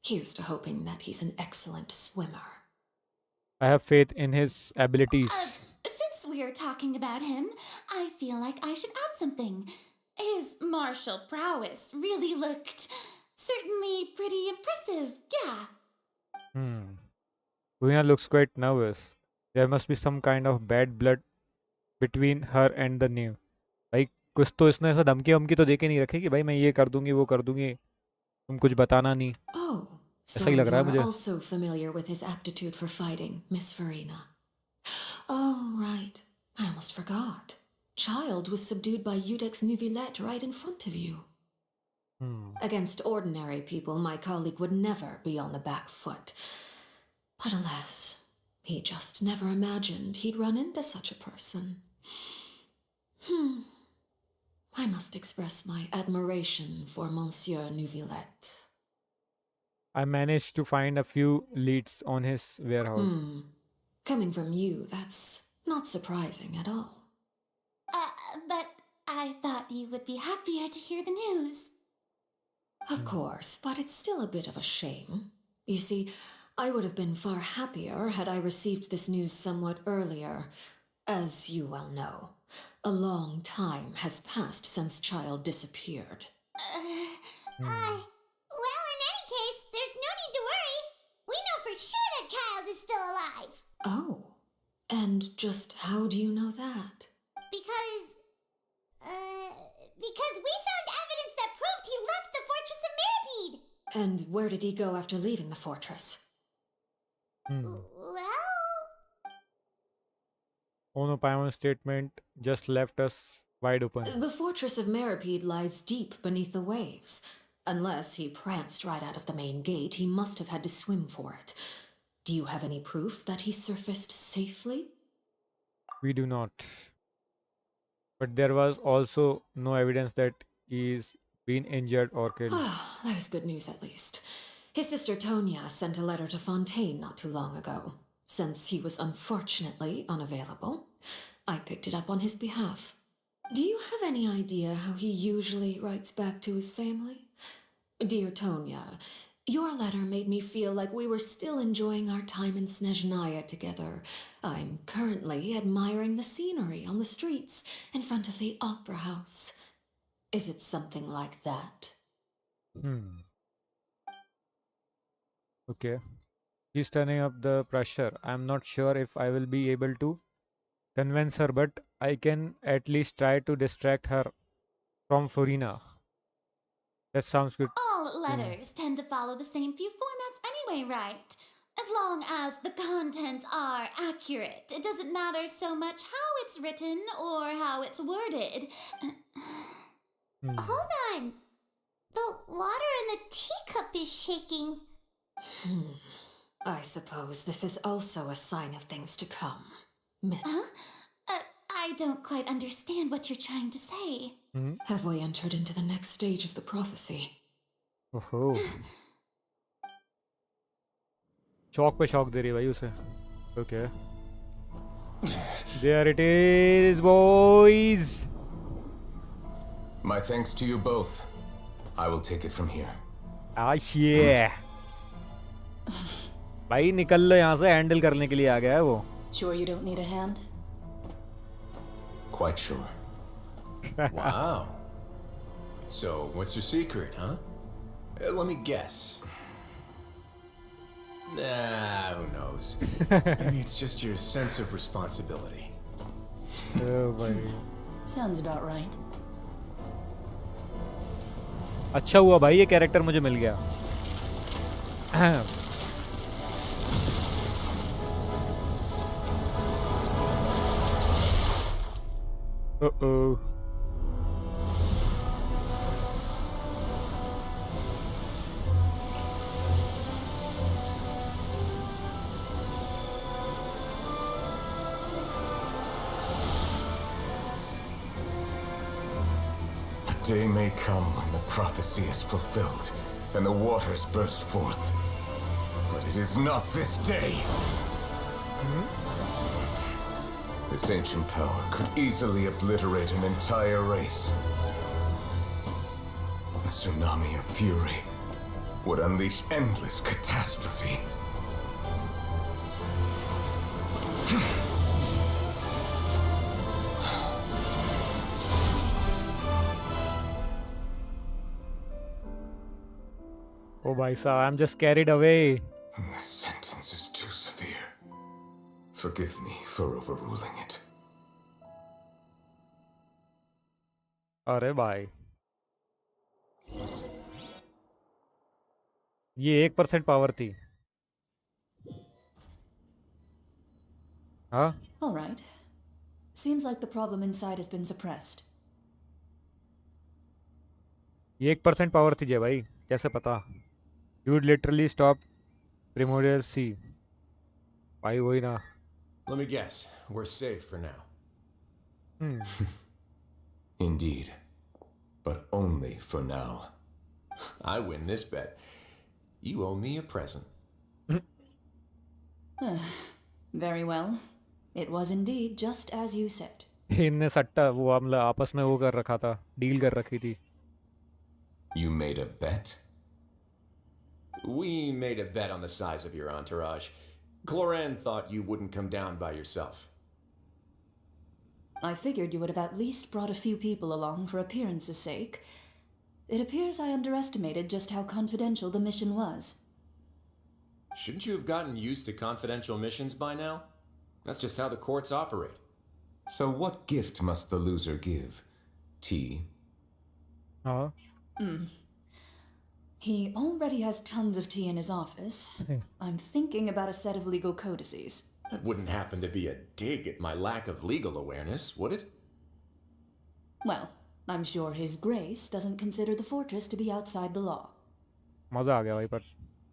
Here's to hoping that he's an excellent swimmer. I have faith in his abilities. Since we're talking about him, I feel like I should add something. His martial prowess really looked certainly pretty impressive, yeah. Runa looks quite nervous. There must be some kind of bad blood between her and the new. भाई कुछ तो इसने ऐसा धमकी वमकी तो दे के नहीं रखी कि भाई मैं ये कर दूंगी वो कर दूंगी, तुम कुछ बताना नहीं। Oh, ऐसा so ही लग रहा है you're मुझे। also familiar with his aptitude for fighting, Miss Farina. Oh, right. I almost forgot. Child was subdued by Udex Nuvillette right in front of you. Against ordinary people, my colleague would never be on the back foot. But alas, he just never imagined he'd run into such a person. I must express my admiration for Monsieur Nuvillette. I managed to find a few leads on his warehouse. Coming from you, that's not surprising at all. But I thought you would be happier to hear the news. Of course, but it's still a bit of a shame. You see, I would have been far happier had I received this news somewhat earlier. As you well know, a long time has passed since Child disappeared. Well, in any case, there's no need to worry. We know for sure that Child is still alive. Oh, and just how do you know that? Because we found evidence that proved he left the Fortress of Mirapede. And where did he go after leaving the fortress? Well... Ono Paimon's statement just left us wide open. The Fortress of Mirapede lies deep beneath the waves. Unless he pranced right out of the main gate, he must have had to swim for it. Do you have any proof that he surfaced safely? We do not. But there was also no evidence that he's been injured or killed. That is good news at least. His sister Tonya sent a letter to Fontaine not too long ago. Since he was unfortunately unavailable, I picked it up on his behalf. Do you have any idea how he usually writes back to his family? Dear Tonya, your letter made me feel like we were still enjoying our time in Snezhnaya together. I'm currently admiring the scenery on the streets in front of the opera house. Is it something like that? Okay. He's turning up the pressure. I'm not sure if I will be able to convince her, but I can at least try to distract her from Furina. That sounds good All to me. letters tend to follow the same few formats anyway, right? As long as the contents are accurate, it doesn't matter so much how it's written or how it's worded. Hold on. The water in the teacup is shaking. I suppose this is also a sign of things to come. Huh? I don't quite understand what you're trying to say. Have we entered into the next stage of the prophecy? ओहो चौक पे शौक दे रही है भाई उसे okay There it is, boys. My thanks to you both. I will take it from here. Ah, yeah. भाई निकल लो यहाँ से हैंडल करने के लिए आ गया है वो. Sure you don't need a hand? Quite sure. Wow. So, what's your secret, huh? Let me guess. Nah, who knows? Maybe it's just your sense of responsibility. Oh भाई. Sounds about right. अच्छा हुआ भाई ये character मुझे मिल गया. Uh-oh. A day may come when the prophecy is fulfilled and the waters burst forth. But it is not this day. This ancient power could easily obliterate an entire race. A tsunami of fury would unleash endless catastrophe. Oh भाई साहब, I'm just carried away. The sentence is too severe. Forgive me for overruling it. अरे भाई ये 1% power थी. हाँ All right. Seems like the problem inside has been suppressed. ये 1% power थी जे भाई, कैसे पता? You literally stopped Primordial Sea. भाई वही ना. Let me guess. We're safe for now. Indeed. But only for now. I win this bet. You owe me a present. Very well. It was indeed just as you said. इनने सट्टा वो हमला आपस में वो कर रखा था, डील कर रखी थी. You made a bet? We made a bet on the size of your entourage. Cloran thought you wouldn't come down by yourself. I figured you would have at least brought a few people along for appearance's sake. It appears I underestimated just how confidential the mission was. Shouldn't you have gotten used to confidential missions by now? That's just how the courts operate. So what gift must the loser give? Tea? हाँ. He already has tons of tea in his office. I'm thinking about a set of legal codices. That wouldn't happen to be a dig at my lack of legal awareness, would it? Well, I'm sure His Grace doesn't consider the fortress to be outside the law. मजा आ गया भाई, पर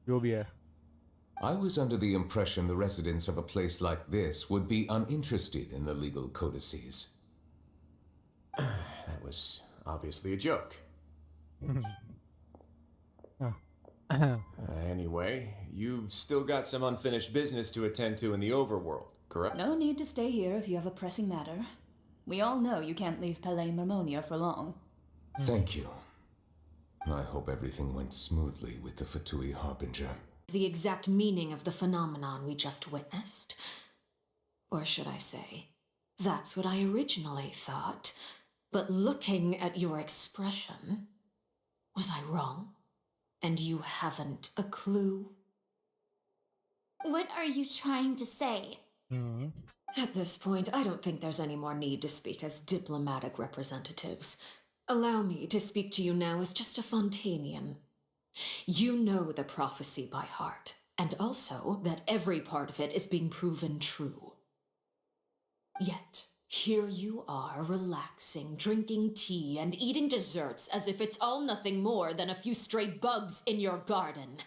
जो भी है. I was under the impression the residents of a place like this would be uninterested in the legal codices. That was obviously a joke. Anyway, you've still got some unfinished business to attend to in the overworld. correct? No need to stay here if you have a pressing matter. We all know you can't leave Palais Mermonia for long. Thank you. I hope everything went smoothly with the Fatui Harbinger. The exact meaning of the phenomenon we just witnessed? Or should I say, that's what I originally thought. But looking at your expression, was I wrong? And you haven't a clue? What are you trying to say? At this point, I don't think there's any more need to speak as diplomatic representatives. Allow me to speak to you now as just a Fontanian. You know the prophecy by heart, and also that every part of it is being proven true. Yet, here you are, relaxing, drinking tea, and eating desserts as if it's all nothing more than a few stray bugs in your garden.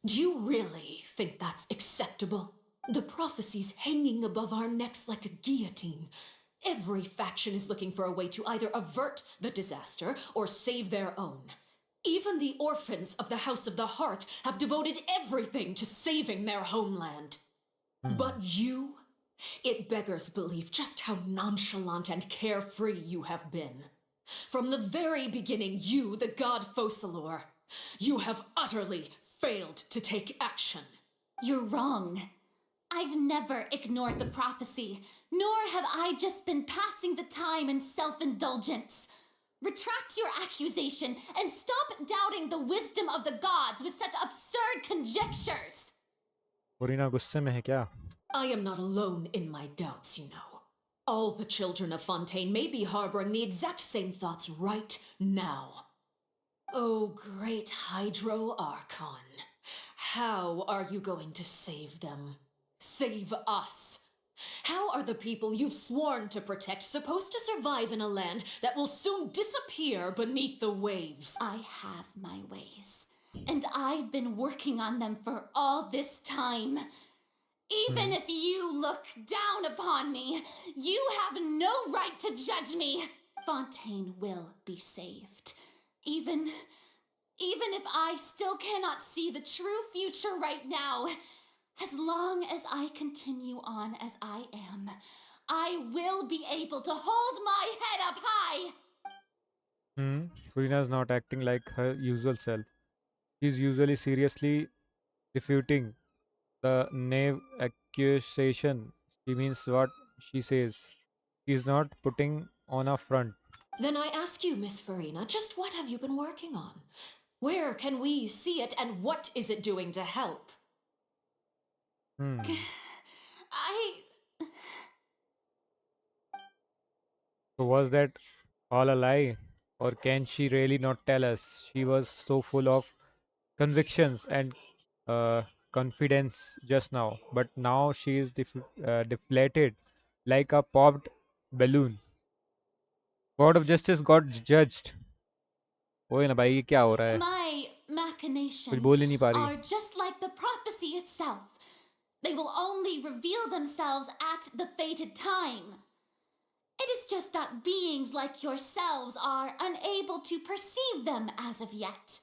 Do you really think that's acceptable? The prophecy's hanging above our necks like a guillotine. Every faction is looking for a way to either avert the disaster or save their own. Even the orphans of the House of the Heart have devoted everything to saving their homeland. But you? It beggars belief just how nonchalant and carefree you have been. From the very beginning, you, the god Focalor, you have utterly failed to take action. You're wrong. I've never ignored the prophecy, nor have I just been passing the time in self-indulgence. Retract your accusation and stop doubting the wisdom of the gods with such absurd conjectures. Farina गुस्से में है क्या? I am not alone in my doubts, you know. All the children of Fontaine may be harboring the exact same thoughts right now. Oh, great Hydro Archon. How are you going to save them? Save us? How are the people you've sworn to protect supposed to survive in a land that will soon disappear beneath the waves? I have my ways, and I've been working on them for all this time. Even if you look down upon me, you have no right to judge me. Fontaine will be saved. Even if I still cannot see the true future right now, as long as I continue on as I am, I will be able to hold my head up high. Farina is not acting like her usual self. She's usually seriously refuting the knave accusation. She means what she says. She's not putting on a front. Then I ask you, Miss Farina, just what have you been working on? Where can we see it, and what is it doing to help? So was that all a lie? Or can she really not tell us? She was so full of convictions and uh, confidence just now, but now she is deflated like a popped balloon. God of Justice got judged. ओए ना भाई ये क्या हो रहा है? My कुछ machinations बोल ही नहीं पा रही. are just like the prophecy itself. They will only reveal themselves at the fated time. It is just that beings like yourselves are unable to perceive them as of yet.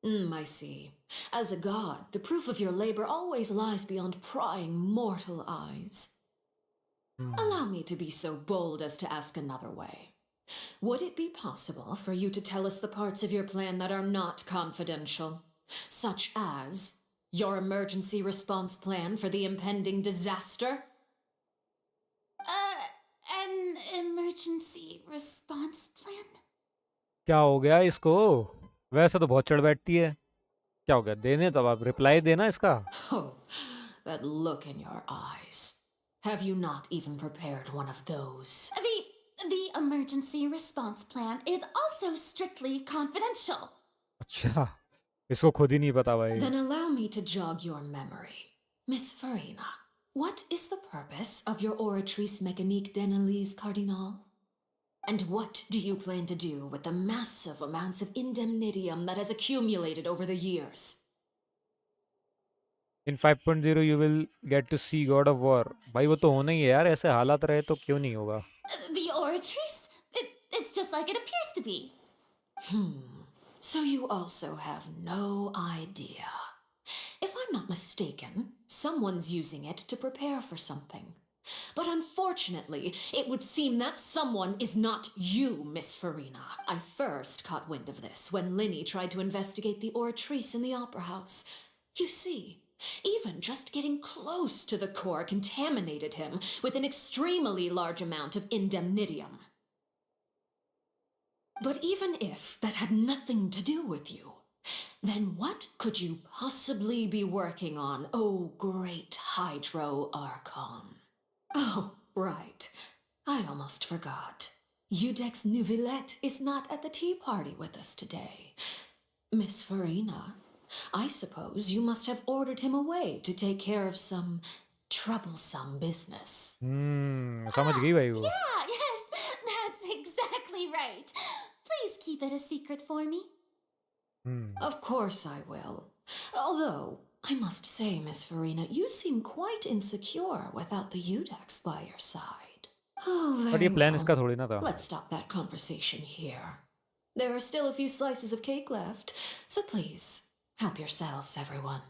I see. As a god, the proof of your labor always lies beyond prying mortal eyes. Allow me to be so bold as to ask another way. Would it be possible for you to tell us the parts of your plan that are not confidential? Such as your emergency response plan for the impending disaster? An emergency response plan? क्या हो गया इसको? वैसे तो बहुत चढ़ बैठती है. क्या हो गया? देने तब आप रिप्लाई देना इसका. Oh, that look in your eyes. Have you not even prepared one of those? The emergency response plan is also strictly confidential. अच्छा, इसको खुद ही नहीं पता भाई. Then allow me to jog your memory. Miss Farina, what is the purpose of your oratrice mécanique d'analyse cardinal? And what do you plan to do with the massive amounts of indemnitium that has accumulated over the years? In 5.0 you will get to see God of War. भाई वो तो होना ही है यार. ऐसे हालात रहे तो क्यों नहीं होगा? The oratrice? It's just like it appears to be. So you also have no idea. If I'm not mistaken, someone's using it to prepare for something. But unfortunately, it would seem that someone is not you, Miss Farina. I first caught wind of this when Linny tried to investigate the oratrice in the opera house. You see, even just getting close to the core contaminated him with an extremely large amount of indemnitium. But even if that had nothing to do with you, then what could you possibly be working on, oh great Hydro Archon? Oh, right. I almost forgot. Udex Neuvillette is not at the tea party with us today. Miss Farina, I suppose you must have ordered him away to take care of some troublesome business. समझ गई भाई वो. Yeah, yes, that's exactly right. Please keep it a secret for me. Of course I will. Although, I must say, Miss Farina, you seem quite insecure without the Udex by your side. Oh, But very ये plan well. इसका थोड़ी ना था. Let's stop that conversation here. There are still a few slices of cake left, so please, help yourselves, everyone.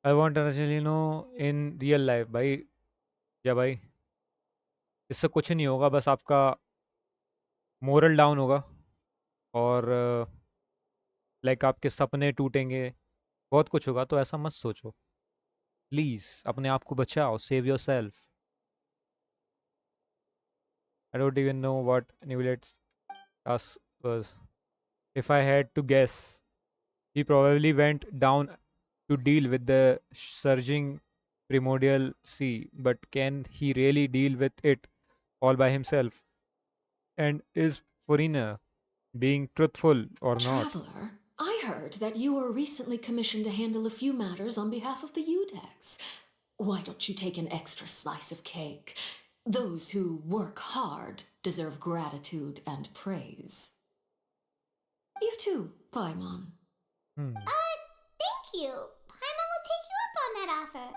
I want Angelino in real life भाई. या भाई इससे कुछ नहीं होगा, बस आपका मोरल डाउन होगा और लाइक आपके सपने टूटेंगे, बहुत कुछ होगा. तो ऐसा मत सोचो प्लीज़. अपने आप को बचाओ. Save yourself. I don't even know what Neuvillette's us was. If I had to guess, he probably went down to deal with the surging primordial sea, but can he really deal with it all by himself? And is Furina being truthful or not? Traveler, I heard that you were recently commissioned to handle a few matters on behalf of the Udex. Why don't you take an extra slice of cake? Those who work hard deserve gratitude and praise. You too, Paimon. Thank you. Paimon will take you up on that offer.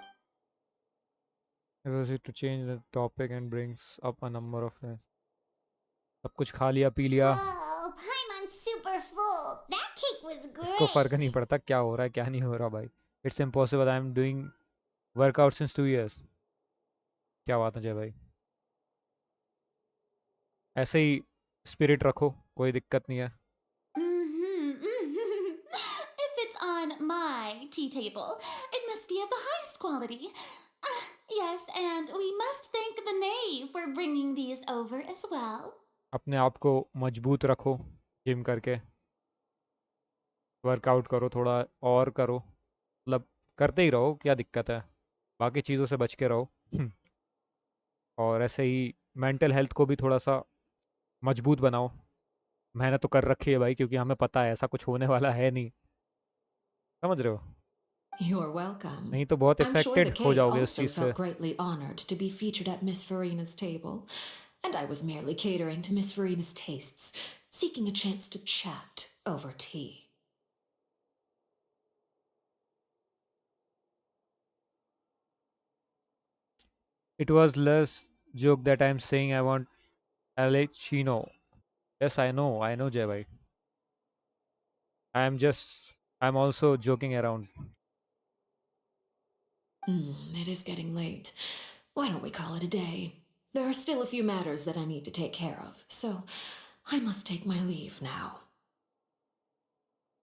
It was it to change the topic and brings up a number of things. सब कुछ खा लिया P लिया. Oh, Paimon's super full. That cake was इसको फर्क नहीं great. पड़ता क्या हो रहा है क्या नहीं हो रहा भाई. It's impossible. I am doing workout since 2 years. क्या बात है जय भाई. ऐसे ही स्पिरिट रखो, कोई दिक्कत नहीं है. If it's on my tea table, it must be of the highest quality. Yes, and we must thank the knave for bringing these over as well. अपने आप को मजबूत रखो जिम करके. वर्कआउट करो, थोड़ा और करो, मतलब करते ही रहो. क्या दिक्कत है, बाकी चीज़ों से बच के रहो. और ऐसे ही मेंटल हेल्थ को भी थोड़ा सा मजबूत बनाओ. मेहनत तो कर रखी है भाई, क्योंकि हमें पता है ऐसा कुछ होने वाला है नहीं. समझ रहे हो? You're welcome. नहीं तो बहुत I'm sure the इफेक्टेड हो cake जाओगे उस also चीज़ से. felt greatly honored to be featured at Miss Farina's table, and I was merely catering to Miss Farina's tastes, seeking a chance to chat over tea. It was less joke that I'm saying I want Alechino. Yes, I know Jay bhai. I'm also joking around. It is getting late. Why don't we call it a day? There are still a few matters that I need to take care of, so I must take my leave now.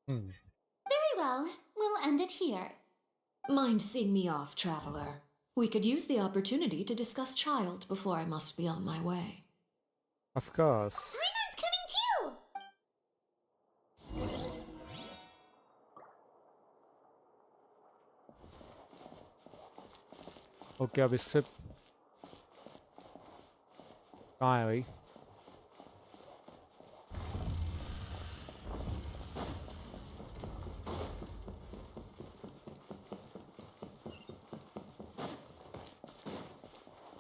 Very well, we'll end it here. Mind seeing me off, traveler? We could use the opportunity to discuss child before I must be on my way. Of course. Paimon's coming too. Okay, अब इससे कहाँ है भाई?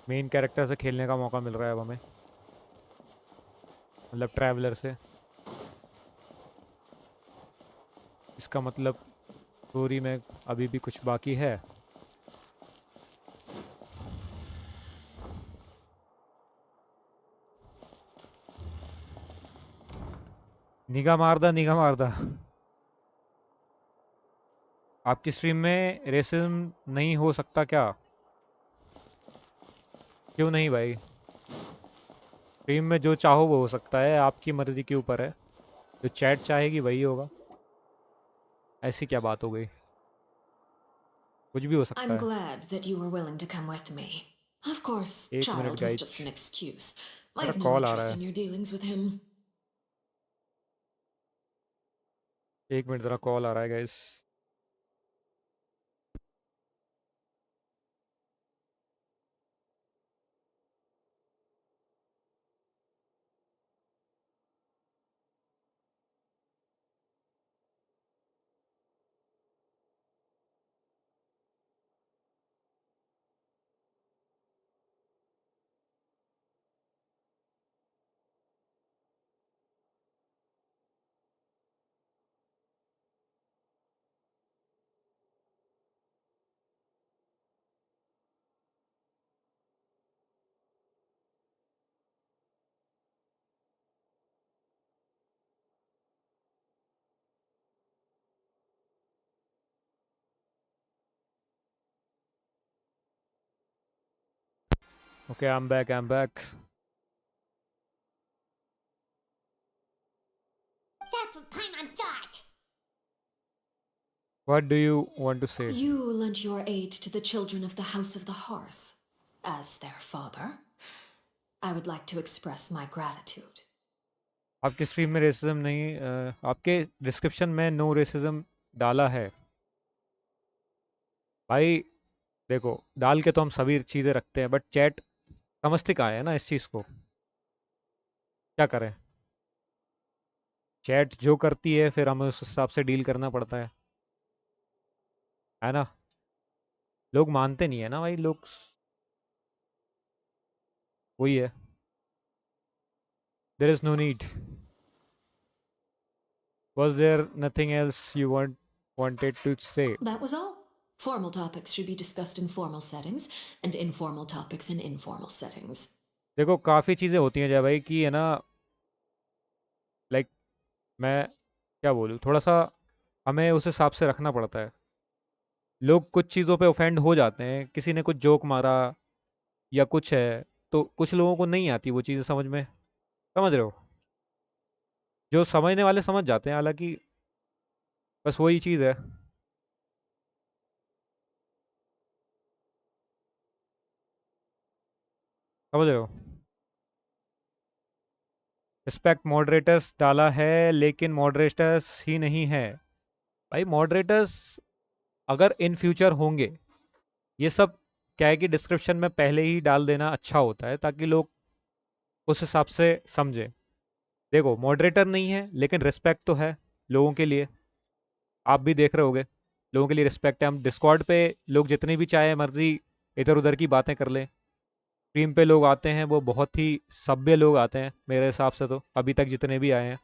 Main character से खेलने का मौका मिल रहा है अब हमें, मतलब ट्रैवलर से. इसका मतलब स्टोरी में अभी भी कुछ बाकी है. निगाह मारदा. आपकी स्ट्रीम में रेसिज्म नहीं हो सकता क्या? क्यों नहीं भाई? स्ट्रीम में जो चाहो वो हो सकता है, आपकी मर्ज़ी के ऊपर है। जो चैट चाहेगी वही होगा। ऐसी क्या बात हो गई? कुछ भी हो सकता I'm है। glad that you were willing to come with me. Of course, 1 minute child was just guys, an excuse. I मेरा have no कॉल आ रहा interest है। in your dealings with him. 1 minute, ज़रा कॉल आ रहा है guys. Okay, I am back, I am back. That's what Paimon thought. What do you want to say? You lent your aid to the children of the House of the Hearth. As their father, I would like to express my gratitude. आपकी stream में racism नहीं, आपके description में no racism डाला है भाई। देखो, डाल के तो हम सभी चीज़ें रखते हैं, बट चैट समझते कहाँ है ना इस चीज़ को। क्या करें? चैट जो करती है फिर हमें उस हिसाब से डील करना पड़ता है ना। लोग मानते नहीं है ना भाई, लोग। वही है। There is no need. Was there nothing else you wanted to say? That was all. Formal topics should be discussed in formal settings, and informal topics in informal settings. देखो, काफ़ी चीज़ें होती हैं जय भाई कि है ना, लाइक मैं क्या बोलूँ, थोड़ा सा हमें उस हिसाब से रखना पड़ता है। लोग कुछ चीज़ों पे ऑफेंड हो जाते हैं, किसी ने कुछ जोक मारा या कुछ है, तो कुछ लोगों को नहीं आती वो चीज़ें समझ में। समझ रहे हो? जो समझने वाले समझ जाते हैं, हालांकि बस वही चीज़ है। समझ रहे हो? रिस्पेक्ट मॉडरेटर्स डाला है, लेकिन मॉडरेटर्स ही नहीं है भाई। मॉडरेटर्स अगर इन फ्यूचर होंगे, ये सब क्या है कि डिस्क्रिप्शन में पहले ही डाल देना अच्छा होता है, ताकि लोग उस हिसाब से समझें। देखो, मॉडरेटर नहीं है लेकिन रिस्पेक्ट तो है लोगों के लिए। आप भी देख रहे होगे, लोगों के लिए रिस्पेक्ट है। हम डिस्कॉर्ड पे लोग जितनी भी चाहे मर्जी इधर उधर की बातें कर लें। स्ट्रीम पे लोग आते हैं वो बहुत ही सभ्य लोग आते हैं मेरे हिसाब से, तो अभी तक जितने भी आए हैं,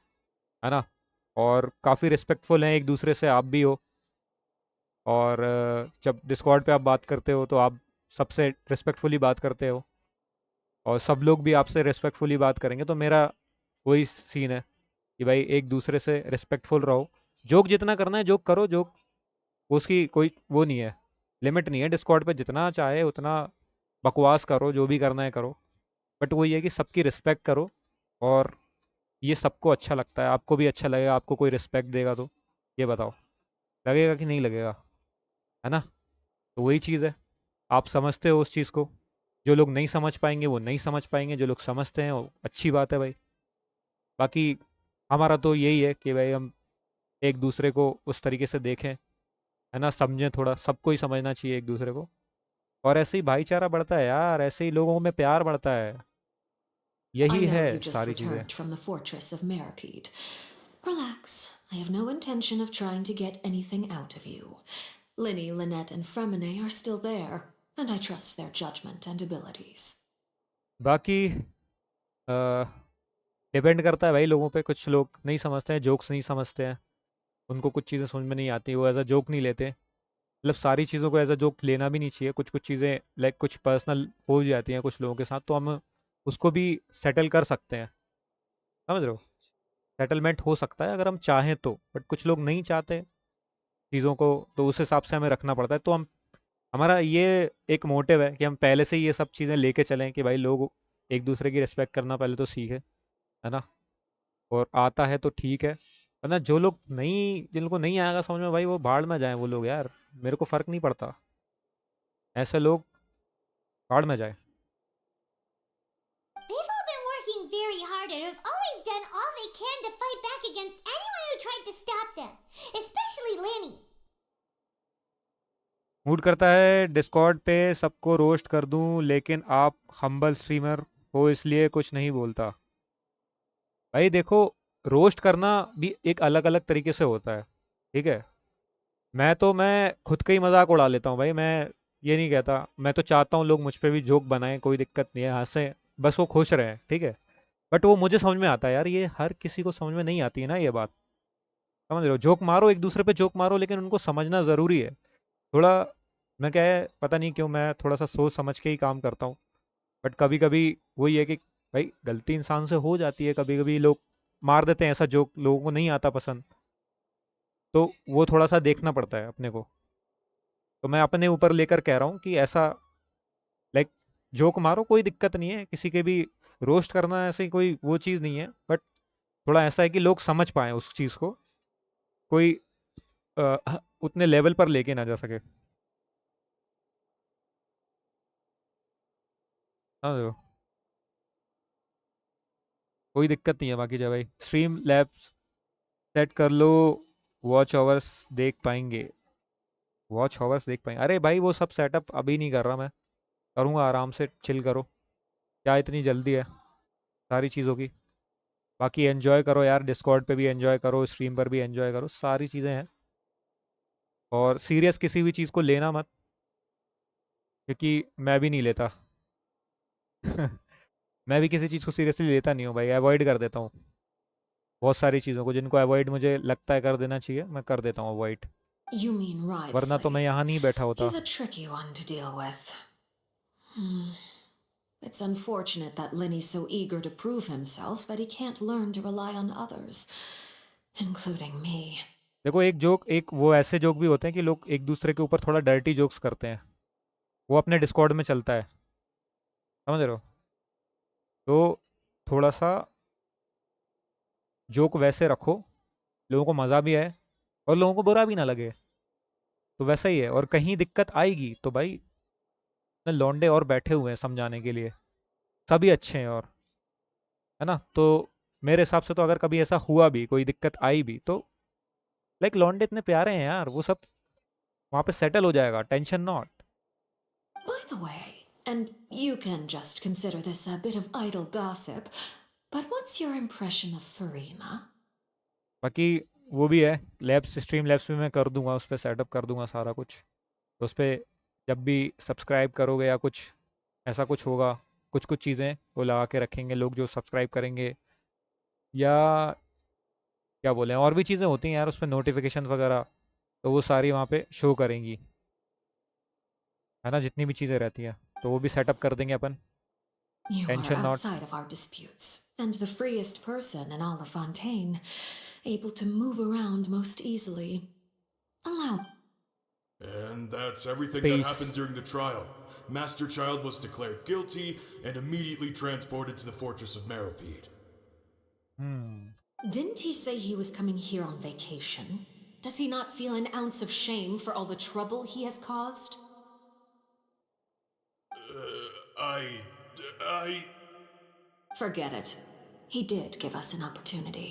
है ना। और काफ़ी रिस्पेक्टफुल हैं एक दूसरे से, आप भी हो। और जब डिस्कॉर्ड पे आप बात करते हो तो आप सबसे रिस्पेक्टफुली बात करते हो, और सब लोग भी आपसे रिस्पेक्टफुली बात करेंगे। तो मेरा वही सीन है कि भाई एक दूसरे से रिस्पेक्टफुल रहो। जोक जितना करना है जोक करो, जोक उसकी कोई वो नहीं है, लिमिट नहीं है। डिस्कॉर्ड पे जितना चाहे उतना बकवास करो, जो भी करना है करो, बट वही है कि सबकी रिस्पेक्ट करो। और ये सबको अच्छा लगता है, आपको भी अच्छा लगेगा। आपको कोई रिस्पेक्ट देगा तो ये बताओ, लगेगा कि नहीं लगेगा? है ना। तो वही चीज़ है, आप समझते हो उस चीज़ को। जो लोग नहीं समझ पाएंगे वो नहीं समझ पाएंगे, जो लोग समझते हैं वो अच्छी बात है भाई। बाकी हमारा तो यही है कि भाई हम एक दूसरे को उस तरीके से देखें, है ना, समझें। थोड़ा सबको ही समझना चाहिए एक दूसरे को, और ऐसे ही भाईचारा बढ़ता है यार, ऐसे ही लोगों में प्यार बढ़ता है। I यही know है you just सारी चीज़ें। returned from the fortress of Meripede. Relax. I have no intention of trying to get anything out of you. Linny, Lynette, and Fremine are still there, and I trust their judgment and abilities. बाकी depend करता है भाई लोगों पे। कुछ लोग नहीं समझते हैं, जोक्स नहीं समझते हैं, उनको कुछ चीज़ें समझ में नहीं आती, वो एज अ जोक नहीं लेते। मतलब सारी चीज़ों को एज अ जोक लेना भी नहीं चाहिए। कुछ कुछ चीज़ें लाइक कुछ पर्सनल हो जाती हैं कुछ लोगों के साथ, तो हम उसको भी सेटल कर सकते हैं। समझ रहे हो? सेटलमेंट हो सकता है अगर हम चाहें तो, बट कुछ लोग नहीं चाहते। चीज़ों को, तो उस हिसाब से हमें रखना पड़ता है। तो हम, हमारा ये एक मोटिव है कि हम पहले से ही ये सब चीज़ें लेके चलें कि भाई लोग एक दूसरे की रिस्पेक्ट करना पहले तो सीखे, है ना। और आता है तो ठीक है, वरना जो लोग नहीं, जिनको नहीं आएगा समझ में, भाई वो भाड़ में जाएं वो लोग यार, मेरे को फ़र्क नहीं पड़ता, ऐसे लोग भाड़ में जाए। They've all been working very hard and have always done all they can to fight back against anyone who tried to stop them, especially Lenny. Mood करता है डिस्कॉर्ड पे सबको रोस्ट कर दूं, लेकिन आप हम्बल स्ट्रीमर हो इसलिए कुछ नहीं बोलता। भाई देखो, रोस्ट करना भी एक अलग अलग तरीके से होता है, ठीक है। मैं खुद का ही मजाक उड़ा लेता हूँ भाई, मैं ये नहीं कहता, मैं तो चाहता हूँ लोग मुझ पे भी जोक बनाएं, कोई दिक्कत नहीं है, हंसें, बस वो खुश रहें, ठीक है। बट वो मुझे समझ में आता है यार, ये हर किसी को समझ में नहीं आती है ना ये बात, समझ रहे हो। जोक मारो, एक दूसरे पे जोक मारो, लेकिन उनको समझना ज़रूरी है थोड़ा। मैं क्या है, पता नहीं क्यों मैं थोड़ा सा सोच समझ के ही काम करता हूँ। बट कभी कभी वही है कि भाई गलती इंसान से हो जाती है, कभी कभी लोग मार देते हैं ऐसा जोक, लोगों को नहीं आता पसंद, तो वो थोड़ा सा देखना पड़ता है अपने को। तो मैं अपने ऊपर लेकर कह रहा हूँ कि ऐसा, लाइक, जोक मारो, कोई दिक्कत नहीं है, किसी के भी रोस्ट करना ऐसे कोई वो चीज़ नहीं है। बट थोड़ा ऐसा है कि लोग समझ पाएँ उस चीज़ को, कोई उतने लेवल पर लेके ना जा सके। हाँ देखो, कोई दिक्कत नहीं है। बाकी जो भाई स्ट्रीम लैब्स सेट कर लो, वॉच आवर्स देख पाएंगे, वॉच आवर्स देख पाएंगे। अरे भाई वो सब सेटअप अभी नहीं कर रहा मैं, करूँगा आराम से, चिल करो, क्या इतनी जल्दी है सारी चीज़ों की। बाकी एंजॉय करो यार, डिस्कॉर्ड पे भी एंजॉय करो, स्ट्रीम पर भी एंजॉय करो, सारी चीज़ें हैं। और सीरियस किसी भी चीज़ को लेना मत, क्योंकि मैं भी नहीं लेता। मैं भी किसी चीज़ को सीरियसली लेता नहीं हूँ भाई, अवॉइड कर देता हूँ बहुत सारी चीज़ों को, जिनको अवॉइड मुझे लगता है कर देना चाहिए, मैं कर देता हूँ अवॉइड, You mean वरना तो मैं Ridsley. यहाँ नहीं बैठा होता। He's a tricky one to deal with. Hmm. It's unfortunate that Lenny's so eager to prove himself that he can't learn to rely on others, including me. देखो एक joke, एक वो ऐसे जोक भी होते हैं कि लोग एक दूसरे के ऊपर थोड़ा डर्टी जोक्स करते हैं, वो अपने डिस्कॉर्ड में चलता है, समझ रहे हो। तो थोड़ा सा जोक वैसे रखो, लोगों को मज़ा भी आए और लोगों को बुरा भी ना लगे, तो वैसा ही है। और कहीं दिक्कत आएगी तो भाई इतने लौंडे और बैठे हुए हैं समझाने के लिए, सभी अच्छे हैं, और है ना। तो मेरे हिसाब से तो अगर कभी ऐसा हुआ भी, कोई दिक्कत आई भी, तो लाइक लौंडे इतने प्यारे हैं यार, वो सब वहाँ पे सेटल हो जाएगा, tension not. By the way, and you can just consider this a bit of idle gossip, but what's your impression of Farina? बाकी वो भी है, लैब्स, स्ट्रीम लैब्स भी मैं कर दूंगा, उस पर सेटअप कर दूंगा सारा कुछ। तो उस पर जब भी सब्सक्राइब करोगे या कुछ ऐसा कुछ होगा, कुछ कुछ चीज़ें वो लगा के रखेंगे लोग जो सब्सक्राइब करेंगे, या क्या बोले, और भी चीज़ें होती हैं यार उस पर, नोटिफिकेशन वगैरह, तो वो सारी वहाँ पे शो करेंगी, है ना, जितनी भी चीज़ें रहती हैं, तो वो भी सेटअप कर देंगे अपन, You are tension not. outside of our disputes, and the freest person in all of Fontaine, able to move around most easily. Allow. And that's everything that Peace. happened during the trial. Master Child was declared guilty and immediately transported to the fortress of Meropide. Didn't he say he was coming here on vacation? Does he not feel an ounce of shame for all the trouble he has caused? I... Forget it. He did give us an opportunity.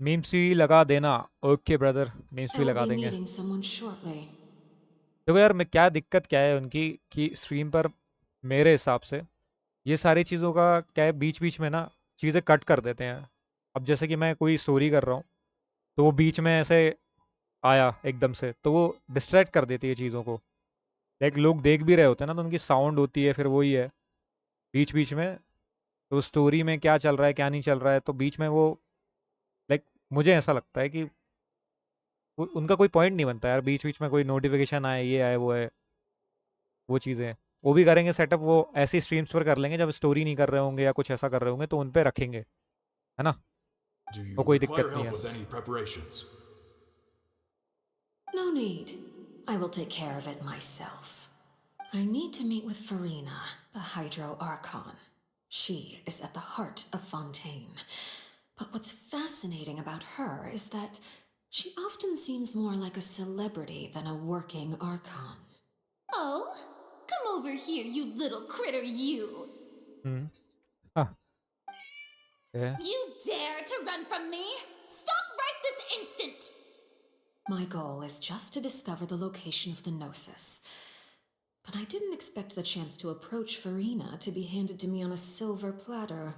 Memes भी लगा देना, okay brother, memes I भी will लगा be देंगे। meeting someone shortly. देखो यार, मैं क्या दिक्कत क्या है उनकी कि स्ट्रीम पर मेरे हिसाब से ये सारी चीज़ों का क्या है, बीच बीच में ना चीज़ें कट कर देते हैं। अब जैसे कि मैं कोई स्टोरी कर रहा हूँ, तो वो बीच में ऐसे आया एकदम से, तो वो डिस्ट्रैक्ट कर देती है चीज़ों को। लाइक लोग देख भी रहे होते हैं ना, तो उनकी साउंड होती है, फिर वही है बीच बीच में, तो स्टोरी में क्या चल रहा है क्या नहीं चल रहा है, तो बीच में वो, लाइक मुझे ऐसा लगता है कि उनका कोई पॉइंट नहीं बनता यार, बीच बीच में कोई नोटिफिकेशन आए, ये आए, वो है, वो चीज़ें वो भी करेंगे सेटअप, वो ऐसी स्ट्रीम्स पर कर लेंगे जब स्टोरी नहीं कर रहे होंगे या कुछ ऐसा कर रहे होंगे, तो उन पे रखेंगे, है ना, Do वो you कोई require दिक्कत नहीं help है। with any preparations? No need. I will take care of it myself. I need to meet with Farina, the Hydro Archon. She is at the heart of Fontaine. But what's fascinating about her is that she often seems more like a celebrity than a working Archon. Oh, come over here, you little critter, you! हाँ है You dare to run from me? Stop right this instant! My goal is just to discover the location of the Gnosis. But I didn't expect the chance to approach Farina to be handed to me on a silver platter.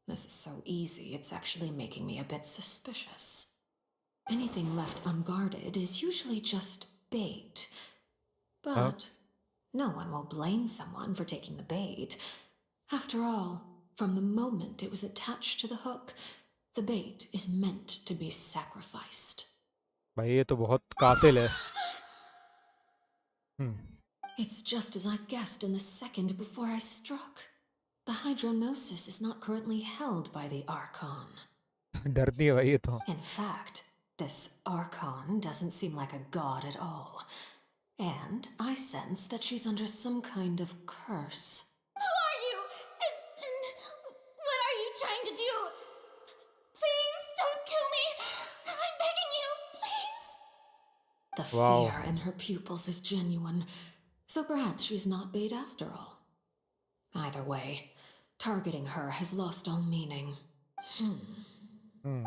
This is so easy, it's actually making me a bit suspicious. Anything left unguarded is usually just bait. हाँ But no one will blame someone for taking the bait. After all, from the moment it was attached to the hook, the bait is meant to be sacrificed. भाई ये तो बहुत कातिल है It's just as I guessed in the second before I struck. The hydronosis is not currently held by the Archon. डरती है भाई ये तो In fact, this Archon doesn't seem like a god at all. And I sense that she's under some kind of curse. Who are you? And what are you trying to do? Please don't kill me! I'm begging you, please! The Wow. fear in her pupils is genuine, so perhaps she's not bait after all. Either way, targeting her has lost all meaning.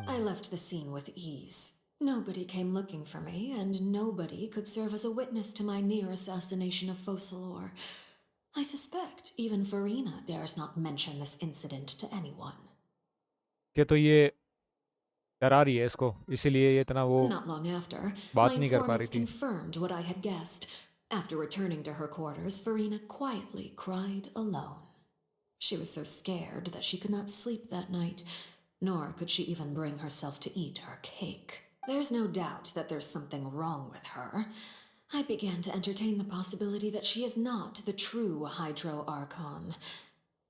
I left the scene with ease. Nobody came looking for me, and nobody could serve as a witness to my near assassination of Focalor. I suspect even Farina dares not mention this incident to anyone. कि तो ये डरा रही है इसको इसीलिए ये इतना वो Not long after, बात my नहीं कर पा रही informants थी confirmed what I had guessed. After returning to her quarters, Farina quietly cried alone. She was so scared that she could not sleep that night, nor could she even bring herself to eat her cake. There's no doubt that there's something wrong with her. I began to entertain the possibility that she is not the true Hydro Archon.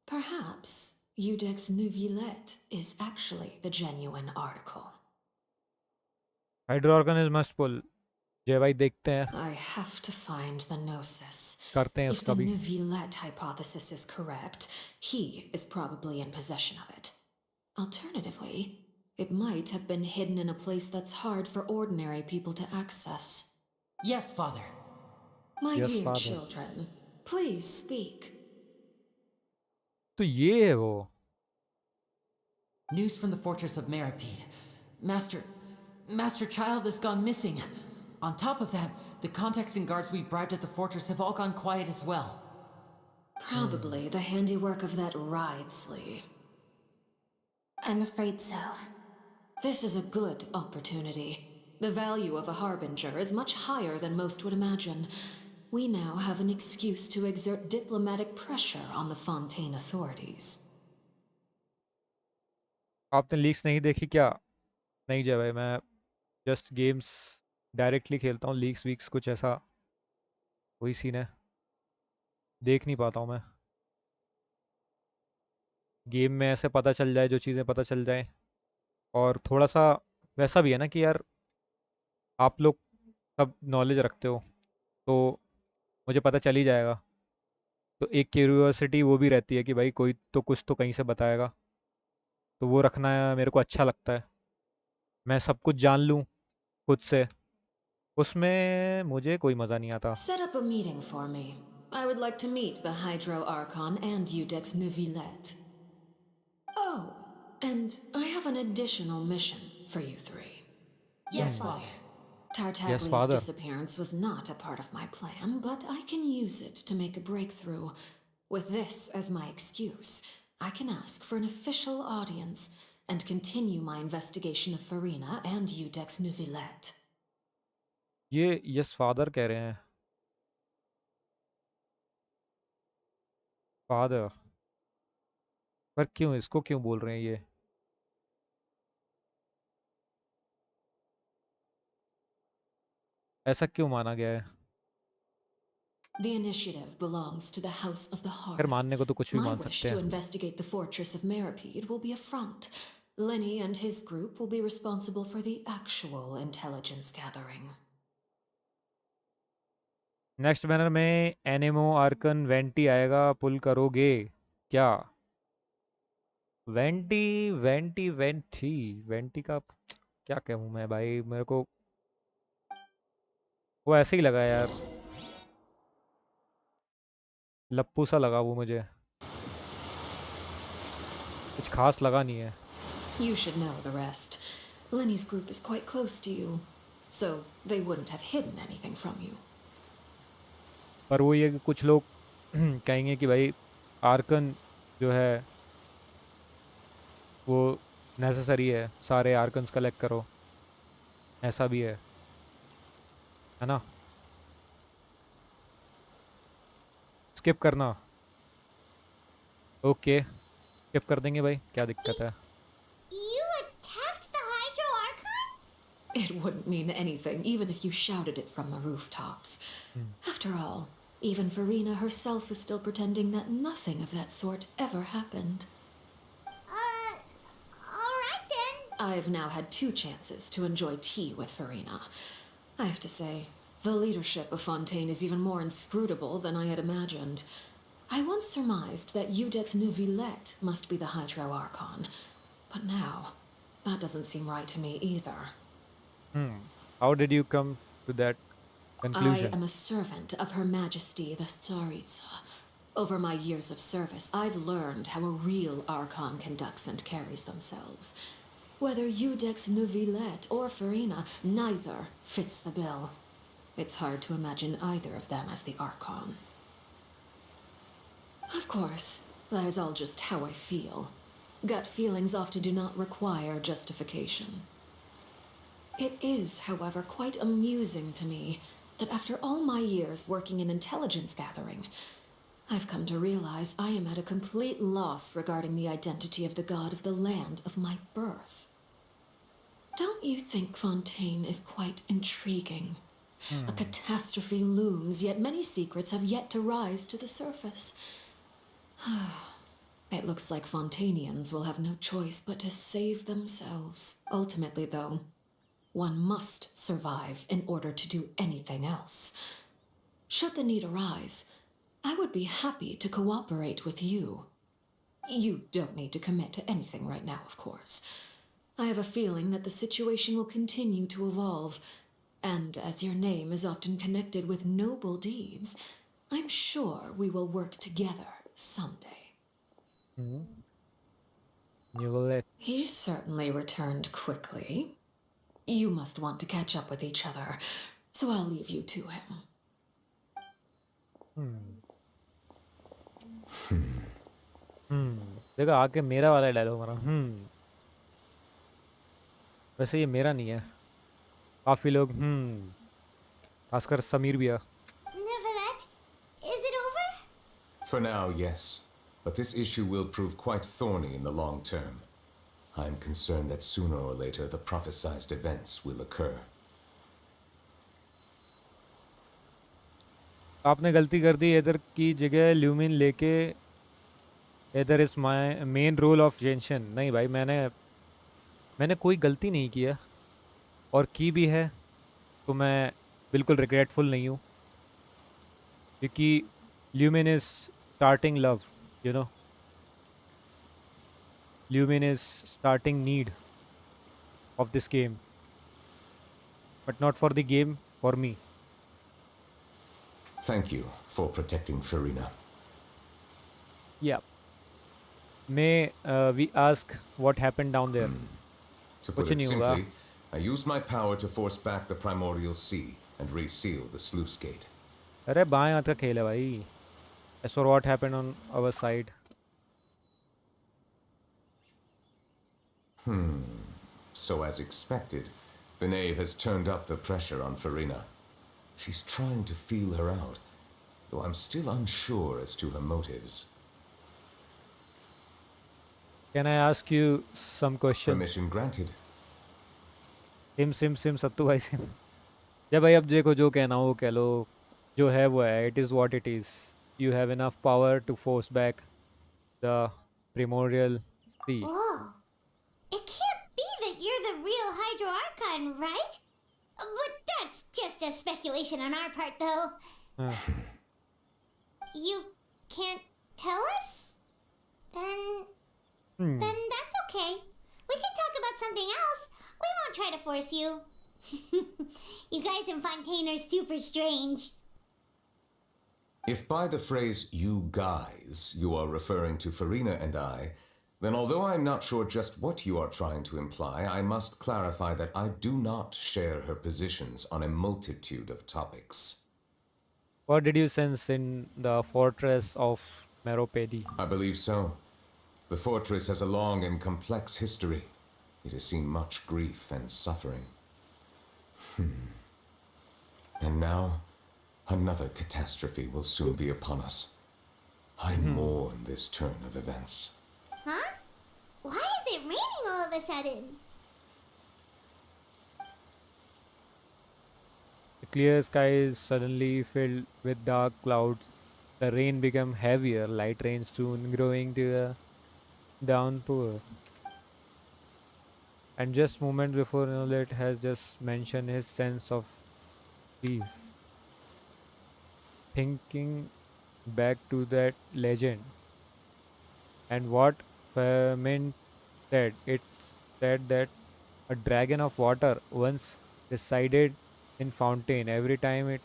Perhaps Udex Neuvillette is actually the genuine article. Hydro organism must pull Jai भाई देखते हैं I have to find the Gnosis. करते हैं If उसका the भी Neuvillette hypothesis is correct, he is probably in possession of it. Alternatively, it might have been hidden in a place that's hard for ordinary people to access. Yes, Father. My Yes, dear Father. children, please speak. तो ये है वो News from the fortress of Meripede. Master Child has gone missing. On top of that, the contacts and guards we bribed at the fortress have all gone quiet as well. Probably the handiwork of that Ridesley. I'm afraid so. This is a good opportunity. The value of a harbinger is much higher than most would imagine. We now have an excuse to exert diplomatic pressure on the Fontaine authorities. आपने leaks नहीं देखी क्या नहीं जय भाई मैं just games directly खेलता हूँ लीक्स वीक्स कुछ ऐसा वही सीन है देख नहीं पाता हूँ मैं गेम में ऐसे पता चल जाए जो चीज़ें पता चल जाए और थोड़ा सा वैसा भी है ना कि यार आप लोग सब नॉलेज रखते हो तो मुझे पता चल ही जाएगा तो एक क्यूरियोसिटी वो भी रहती है कि भाई कोई तो कुछ तो कहीं से बताएगा तो वो रखना मेरे को अच्छा लगता है मैं सब कुछ जान लूँ खुद से उसमें मुझे कोई मज़ा नहीं आता Set up a meeting for me. I would like to meet the Hydro Archon and Udex Neuvillette. Oh, and I have an additional mission for you three. Yes, Father. Tartaglia's Father. disappearance was not a part of my plan, but I can use it to make a breakthrough. With this as my excuse, I can ask for an official audience and continue my investigation of Farina and Udex Neuvillette. ये yes father कह रहे हैं father पर क्यों इसको क्यों बोल रहे हैं ये ऐसा क्यों माना गया है The initiative belongs to the House of the यार Hearth. मानने को तो कुछ भी My मान wish सकते to हैं investigate the fortress of Meripede will be a front. Lenny and his group will be responsible for the actual intelligence gathering. Next banner में एनिमो आर्कन वेंटी आएगा, पुल करोगे क्या? वेंटी वेंटी वेंटी वेंटी का क्या कहूँ मैं भाई, मेरे को वो ऐसे ही लगा यार, लप्पू सा लगा वो मुझे, कुछ खास लगा नहीं है। You should know the rest. Lenny's group is quite close to you, so they wouldn't have hidden anything from you. पर वो ये कि कुछ लोग कहेंगे कि भाई आर्कन जो है वो नेसेसरी है, सारे आर्कन्स कलेक्ट करो, ऐसा भी है ना? स्किप करना, ओके स्किप कर देंगे भाई, क्या दिक्कत है? You attacked the Hydro Archon? It wouldn't mean anything, even if you shouted it from the rooftops. After all, even Verena herself is still pretending that nothing of that sort ever happened. Alright then. I've now had 2 chances to enjoy tea with Verena. I have to say, the leadership of Fontaine is even more inscrutable than I had imagined. I once surmised that Udex Neuvillette must be the Hydro Archon, but now, that doesn't seem right to me either. How did you come to that conclusion? I am a servant of Her Majesty the Tsaritsa. Over my years of service, I've learned how a real Archon conducts and carries themselves. Whether Udex Neuvillette or Farina, neither fits the bill. It's hard to imagine either of them as the Archon. Of course, that is all just how I feel. Gut feelings often do not require justification. It is, however, quite amusing to me that after all my years working in intelligence gathering, I've come to realize I am at a complete loss regarding the identity of the god of the land of my birth. Don't you think Fontaine is quite intriguing? A catastrophe looms, yet many secrets have yet to rise to the surface. It looks like Fontainians will have no choice but to save themselves. Ultimately, though, one must survive in order to do anything else. Should the need arise, I would be happy to cooperate with you. You don't need to commit to anything right now, of course. I have a feeling that the situation will continue to evolve, and as your name is often connected with noble deeds, I'm sure we will work together someday. He certainly returned quickly. You must want to catch up with each other, so I'll leave you to him. देखो आके मेरा वाला dialogue मारा। वैसे ये मेरा नहीं है, काफ़ी लोग खासकर समीर भी है। Neuvillette, is it over? For now, yes. But this issue will prove quite thorny in the long term. I am concerned that sooner or later the prophesized events will occur. आपने गलती कर दी इधर की जगह ल्यूमिन लेके, इधर is my main roll of Genshin. नहीं भाई, मैंने कोई गलती नहीं की है, और की भी है तो मैं बिल्कुल रिग्रेटफुल नहीं हूँ, क्योंकि lumen is starting love, you know, Lumin is starting need of this game, but not for the game, for me. Thank you for protecting Farina. Yeah. May we ask what happened down there? To put it simply, I used my power to force back the primordial sea and reseal the sluice gate. अरे बाएं हाथ का खेल है भाई। As for what happened on our side. So as expected, the knave has turned up the pressure on Farina. She's trying to feel her out, though I'm still unsure as to her motives. Can I ask you some questions? Permission granted. सिम सत्तू भाई सिम। जब भाई अब देखो, जो कहना हो वो कह लो, जो है वो है, it is what it is. You have enough power to force back the primordial sea. Whoa. It can't be that you're the real Hydro Archon, right? But that's just a speculation on our part, though. हाँ. You can't tell us? Then Hmm. that's okay. We can talk about something else. We won't try to force you. You guys in Fontaine are super strange. If by the phrase you guys you are referring to Farina and I, then although I'm not sure just what you are trying to imply, I must clarify that I do not share her positions on a multitude of topics. What did you sense in the fortress of Meropedi? I believe so. The fortress has a long and complex history. It has seen much grief and suffering. And now, another catastrophe will soon be upon us. I mourn this turn of events. Huh? Why is it raining all of a sudden? The clear skies suddenly filled with dark clouds. The rain became heavier, light rain soon growing to a downpour. And just moment before Nolet has just mentioned his sense of grief. Thinking back to that legend and what Ferment said, it said that a dragon of water once resided in fountain. Every time it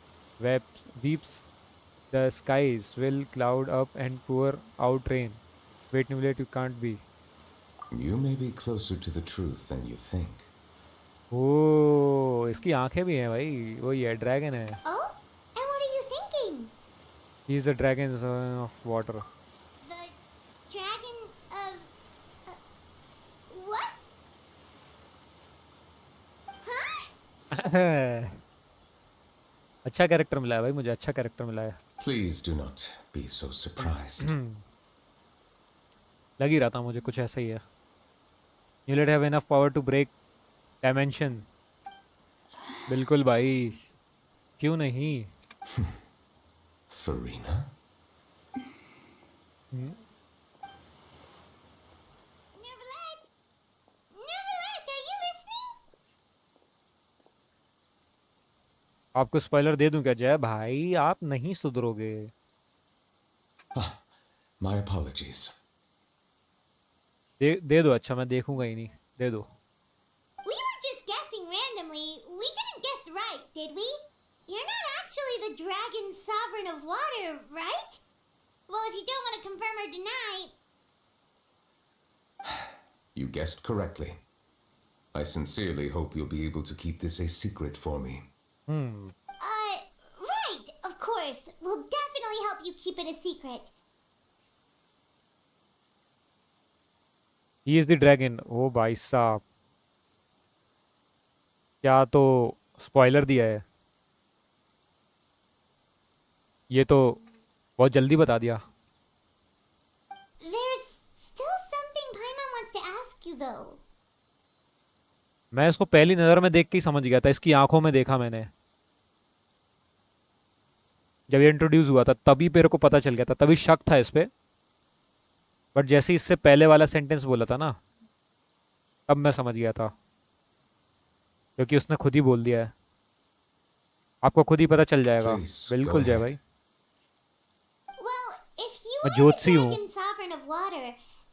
weeps, the skies will cloud up and pour out rain. Wait, Nivlet, you can't be. You may be closer to the truth than you think. Oh, इसकी आंखें भी हैं भाई. वही है, dragon है. Oh? And what are you thinking? He is the dragon of water. The dragon of... what? Huh? अच्छा character मिला है भाई मुझे. अच्छा कैरेक्टर मिला है. Please do not be so surprised. लग ही रहा था मुझे कुछ ऐसा ही है. You let have enough power to break dimension. बिल्कुल भाई. क्यों नहीं? Farina? Neverland? Neverland, are you listening? आपको स्पॉइलर दे दूं क्या जय भाई? आप नहीं सुधरोगे. My apologies. दे दो. अच्छा मैं देखूंगा ही नहीं. दे दो. We were just guessing randomly. We didn't guess right, did we? You're not actually the dragon sovereign of water, right? Well, if you don't want to confirm or deny... You guessed correctly. I sincerely hope you'll be able to keep this a secret for me. Right, of course. We'll definitely help you keep it a secret. He is the dragon. ओ भाई साहब. क्या तो spoiler दिया है. ये तो बहुत जल्दी बता दिया. There's still something Paimon wants to ask you, though. मैं इसको पहली नज़र में देख के ही समझ गया था. इसकी आंखों में देखा मैंने. जब ये इंट्रोड्यूस हुआ था तभी मेरे को पता चल गया था. तभी शक था इस पे. बट जैसे इससे पहले वाला सेंटेंस बोला था ना, तब मैं समझ गया था. क्योंकि उसने खुद ही बोल दिया है. आपको खुद ही पता चल जाएगा. बिल्कुल जय भाई. Well, if you मैं are the ज्योतिषी हूँ. dragon sovereign of water,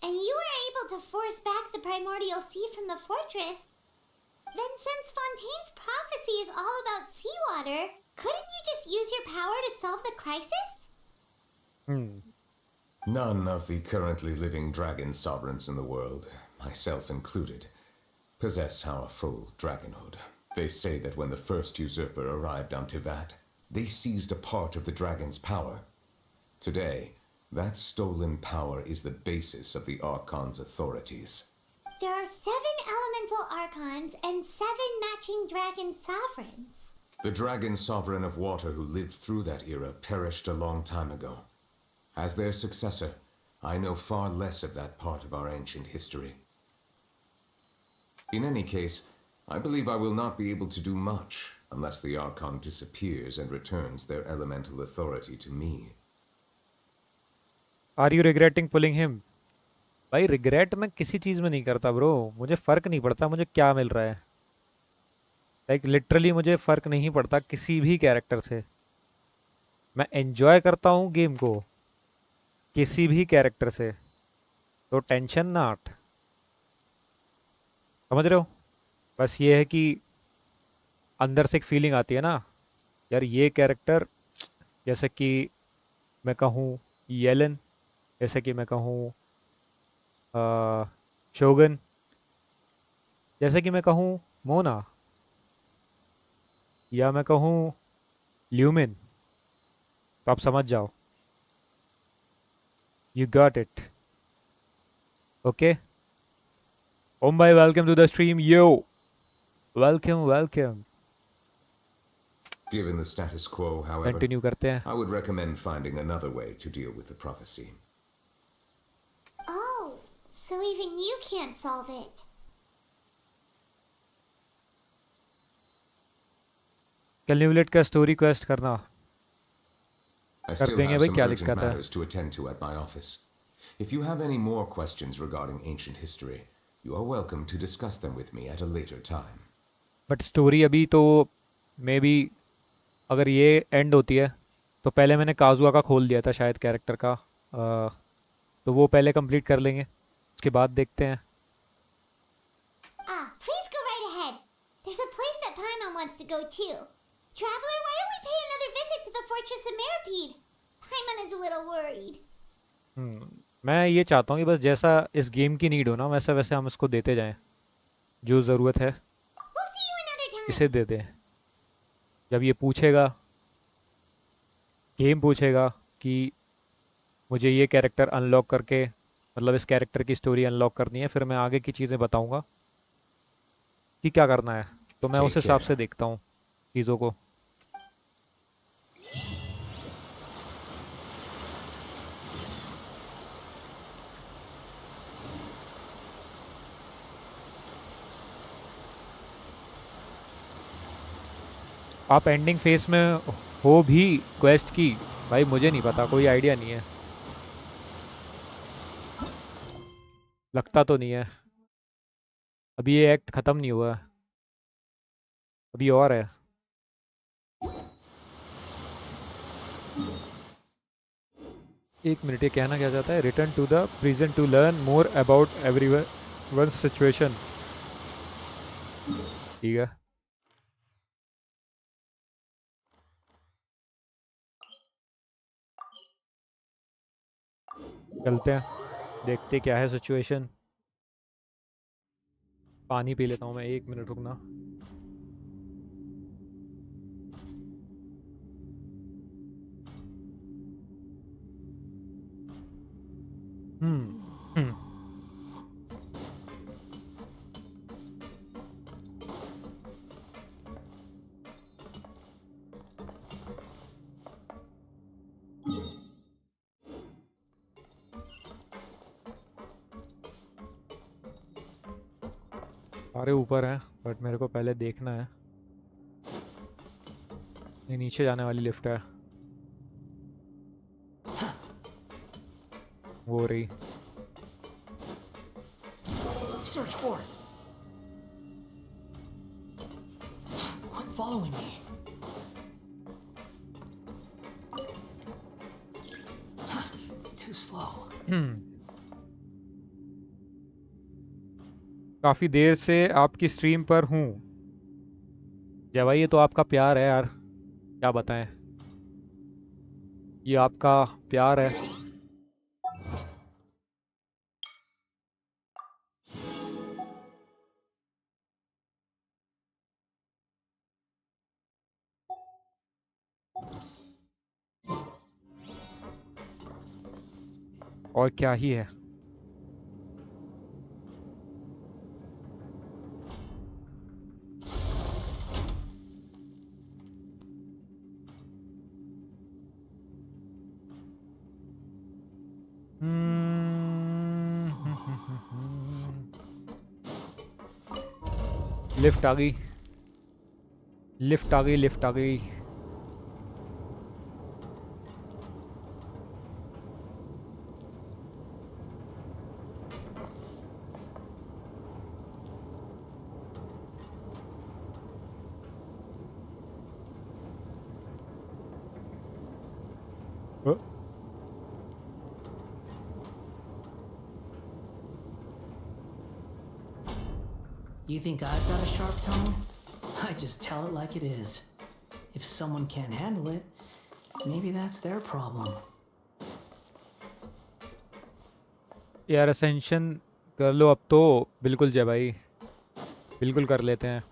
and you were able to force back the primordial sea from the fortress, then since Fontaine's prophecy is all about seawater, couldn't you just use your power to solve the crisis? None of the currently living dragon sovereigns in the world, myself included, possess our full dragonhood. They say that when the first usurper arrived on Tivat, they seized a part of the dragon's power. Today, that stolen power is the basis of the Archon's authorities. There are 7 elemental archons and 7 matching dragon sovereigns. The dragon sovereign of water who lived through that era perished a long time ago. As their successor, I know far less of that part of our ancient history. In any case, I believe I will not be able to do much unless the Archon disappears and returns their elemental authority to me. Are you regretting pulling him? भाई regret मैं किसी चीज़ में नहीं करता bro. मुझे फ़र्क नहीं पड़ता मुझे क्या मिल रहा है. लाइक लिटरली मुझे फ़र्क नहीं पड़ता किसी भी कैरेक्टर से. मैं एंजॉय करता हूँ गेम को किसी भी कैरेक्टर से, तो टेंशन ना आट, समझ रहे हो? बस ये है कि अंदर से एक फीलिंग आती है ना, यार ये कैरेक्टर, जैसे कि मैं कहूँ येलन, जैसे कि मैं कहूँ शोगन, जैसे कि मैं कहूँ मोना, या मैं कहूँ ल्यूमिन, तो आप समझ जाओ। You got it. Okay, Om भाई welcome to the stream yo, welcome welcome. Given the status quo, however, continue करते हैं। I would recommend finding another way to deal with the prophecy. Oh, so even you can't solve it. कैल्यूलेट का story quest करना I कर still देंगे have भाई, some क्या urgent दिक्कत है? matters to attend to at my office. If you have any more questions regarding ancient history, you are welcome to discuss them with me at a later time. But story अभी तो may be, अगर ये and होती है तो पहले मैंने काजुआ का खोल दिया था शायद कैरेक्टर का, तो वो पहले कंप्लीट कर लेंगे, उसके बाद देखते हैं। Please go right ahead. There's a place that Paimon wants to go too. Traveler, why don't we pay another visit to the Fortress of Meripede? Paimon is a little worried. मैं ये चाहता हूँ कि बस जैसा इस गेम की need हो ना, वैसा वैसे हम इसको देते जाएं, जो ज़रूरत है We'll see you another time. इसे दे दें। जब ये पूछेगा, गेम पूछेगा कि मुझे ये कैरेक्टर अनलॉक करके, मतलब इस कैरेक्टर की स्टोरी अनलॉक करनी है, फिर मैं आगे की चीज़ें बताऊंगा कि क्या करना है, तो मैं उस Take हिसाब care. से देखता हूँ चीज़ों को। आप एंडिंग फेस में हो भी क्वेस्ट की? भाई मुझे नहीं पता, कोई आइडिया नहीं है, लगता तो नहीं है। अभी ये एक्ट ख़त्म नहीं हुआ है, अभी और है। एक मिनट, ये कहना क्या चाहता है? Return to the present to learn more about every one situation. ठीक है, चलते हैं, देखते क्या है सिचुएशन। पानी पी लेता हूँ मैं, एक मिनट रुकना। हम्म। सारे ऊपर हैं, बट मेरे को पहले देखना है। ये नीचे जाने वाली लिफ्ट है, वो रही। Search for it. Quit following me. Too slow. काफ़ी देर से आपकी स्ट्रीम पर हूँ। जय भाई, ये तो आपका प्यार है यार, क्या बताएं, ये आपका प्यार है। और क्या ही है। लिफ्ट आ गई, लिफ्ट आ गई, लिफ्ट आ गई। You think I've got a sharp tongue? I just tell it like it is. If someone can't handle it, maybe that's their problem. यार असेंशन कर लो अब तो, बिल्कुल जय भाई, बिल्कुल कर लेते हैं।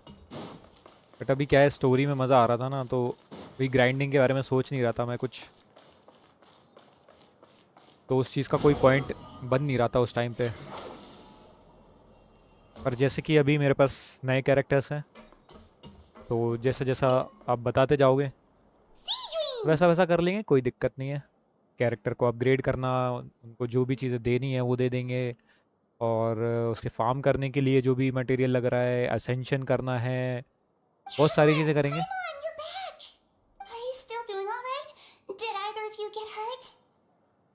बट अभी क्या है, स्टोरी में मज़ा आ रहा था ना, तो अभी ग्राइंडिंग के बारे में सोच नहीं रहा था मैं कुछ, तो उस चीज़ का कोई पॉइंट बन नहीं रहा था उस टाइम पे। पर जैसे कि अभी मेरे पास नए कैरेक्टर्स हैं, तो जैसा जैसा आप बताते जाओगे वैसा वैसा कर लेंगे, कोई दिक्कत नहीं है। कैरेक्टर को अपग्रेड करना, उनको जो भी चीज़ें देनी है वो दे देंगे, और उसके फार्म करने के लिए जो भी मटेरियल लग रहा है, असेंशन करना है, बहुत सारी चीज़ें करेंगे। Paimon, you're back! Are you still doing alright? Did either of you get hurt?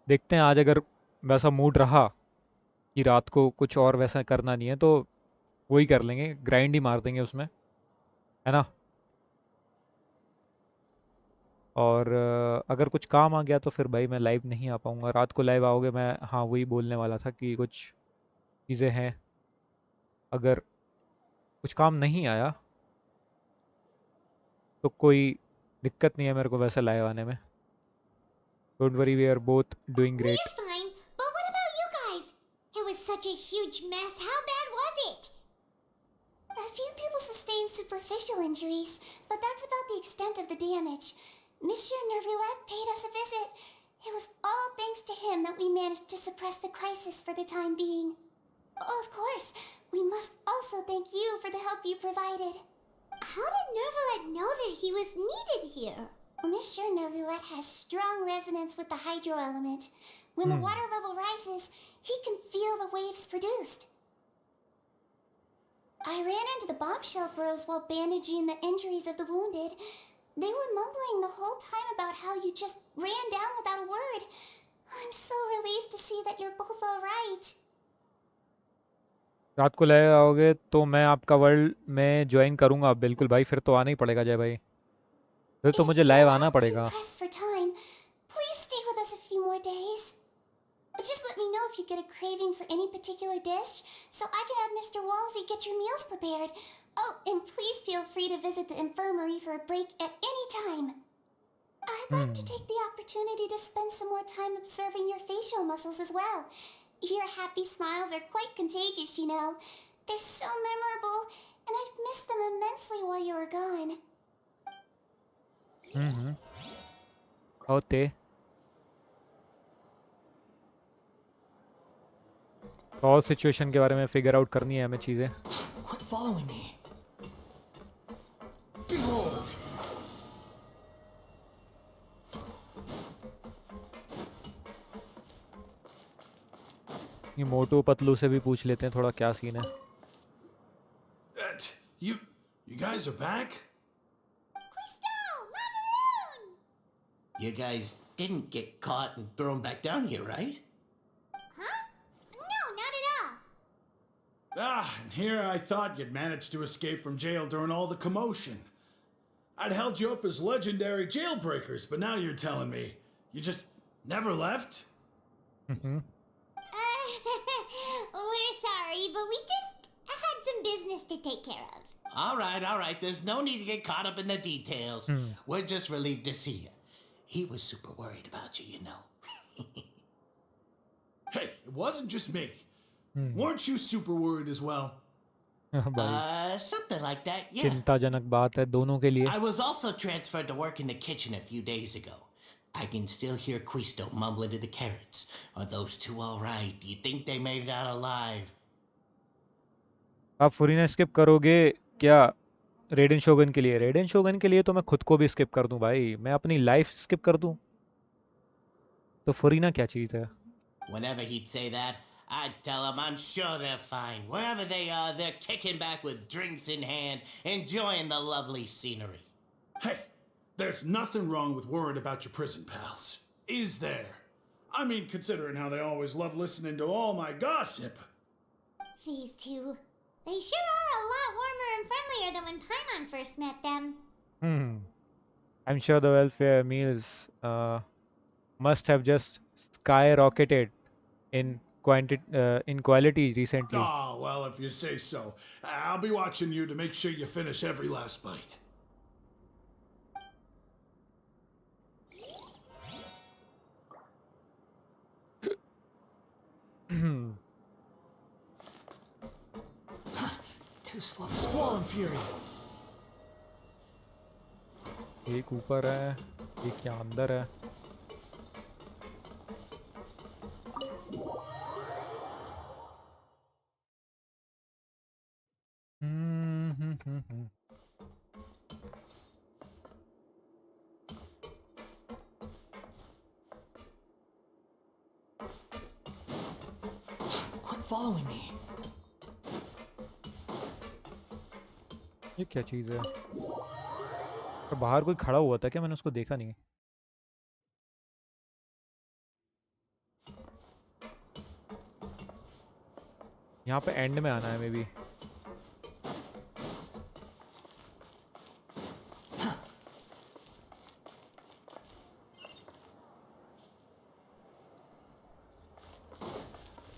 देखते हैं आज, अगर वैसा मूड रहा कि रात को कुछ और वैसा करना नहीं है तो वही कर लेंगे, ग्राइंड ही मार देंगे उसमें, है ना। और अगर कुछ काम आ गया तो फिर भाई मैं लाइव नहीं आ पाऊँगा, रात को लाइव आओगे मैं, हाँ वही बोलने वाला था कि कुछ चीज़ें हैं, अगर कुछ काम नहीं आया तो कोई दिक्कत नहीं है मेरे को वैसे लाइव आने में। Don't worry, we are both doing great. We're fine, but what about you guys? It was such a huge mess. How bad was it? A few people sustained superficial injuries, but that's about the extent of the damage. Monsieur Nervulet paid us a visit. It was all thanks to him that we managed to suppress the crisis for the time being. Oh, of course, we must also thank you for the help you provided. How did Nervalet know that he was needed here? Well, Monsieur Nervulet has strong resonance with the hydro element. When the water level rises, he can feel the waves produced. I ran into the bombshell bros while bandaging the injuries of the wounded. They were mumbling the whole time about how you just ran down without a word. I'm so relieved to see that you're both all right. रात को live आओगे तो मैं आपका world में join करूँगा, बिल्कुल भाई, फिर तो आना ही पड़ेगा जय भाई, फिर तो If मुझे you लाइव आना aren't too पड़ेगा। pressed for time, please stay with us a few more days. Just let me know if you get a craving for any particular dish, so I can have Mr. Walsey get your meals prepared. Oh, and please feel free to visit the infirmary for a break at any time. I'd like to take the opportunity to spend some more time observing your facial muscles as well. Your happy smiles are quite contagious, you know. They're so memorable, and I've missed them immensely while you were gone. होते और situation के बारे में figure out करनी है हमें चीज़ें। Quit following me. Behold. ये मोटू पतलू से भी पूछ लेते हैं थोड़ा क्या सीन है। You guys are back? You guys didn't get caught and thrown back down here, right? Huh? No, not at all. And here I thought you'd managed to escape from jail during all the commotion. I'd held you up as legendary jailbreakers, but now you're telling me you just never left? We're sorry, but we just had some business to take care of. All right. There's no need to get caught up in the details. We're just relieved to see you. He was super worried about you, you know. Hey, it wasn't just me. Weren't you super worried as well? Something like that, yeah. चिंताजनक बात है दोनों के लिए। I was also transferred to work in the kitchen a few days ago. I can still hear Quisto mumbling to the carrots. Are those two all right? Do you think they made it out alive? आप फुरीना skip करोगे क्या रेडन शोगन के लिए? रेडन शोगन के लिए तो मैं खुद को भी स्किप कर दूं भाई, मैं अपनी लाइफ स्किप कर दूं, तो फुरीना क्या चीज़ है? Whenever he'd say that, I'd tell him I'm sure they're fine. Wherever they are, they're kicking back with drinks in hand, enjoying the lovely scenery. Hey, there's nothing wrong with worrying about your prison pals. Is there? I mean, considering how they always love listening to all my gossip. These two. They sure are a lot warmer and friendlier than when Paimon first met them. I'm sure the welfare meals must have just skyrocketed in in quality recently. Oh, well, if you say so. I'll be watching you to make sure you finish every last bite. Too slow. Squall and fury. एक ऊपर है, एक यहाँ अंदर है. Quit following me. ये क्या चीज़ है? तो बाहर कोई खड़ा हुआ था क्या? मैंने उसको देखा नहीं. यहाँ पे एंड में आना है मे बी.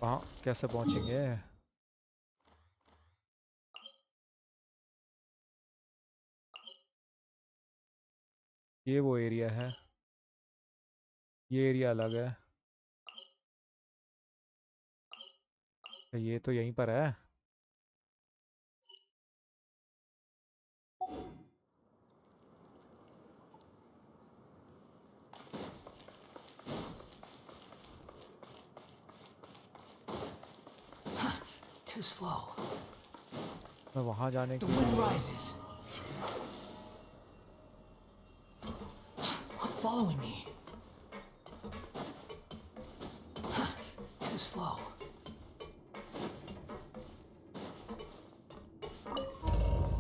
वहाँ कैसे पहुँचेंगे? ये वो एरिया है. ये एरिया अलग है. ये तो यहीं पर है. Too slow. मैं वहाँ जाने The के wind लिए. rises. Quit following me. Too slow.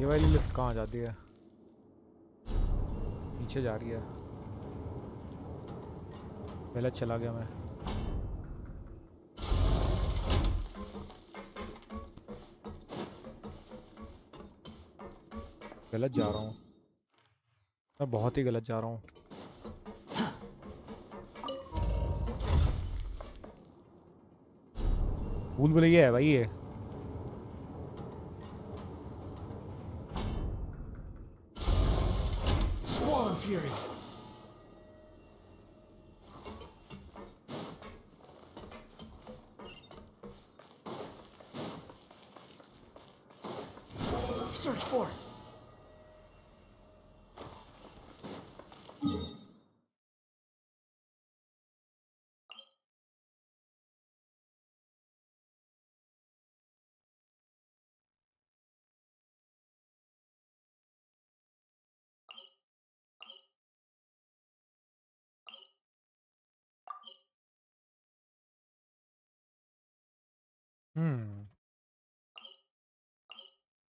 ये वाली लिफ्ट कहाँ जाती है? नीचे जा रही है. गलत चला गया मैं. गलत जा रहा हूँ. मैं बहुत ही गलत जा रहा हूँ. भूल भुलैया है भाई ये. Squall and fury. Search for it.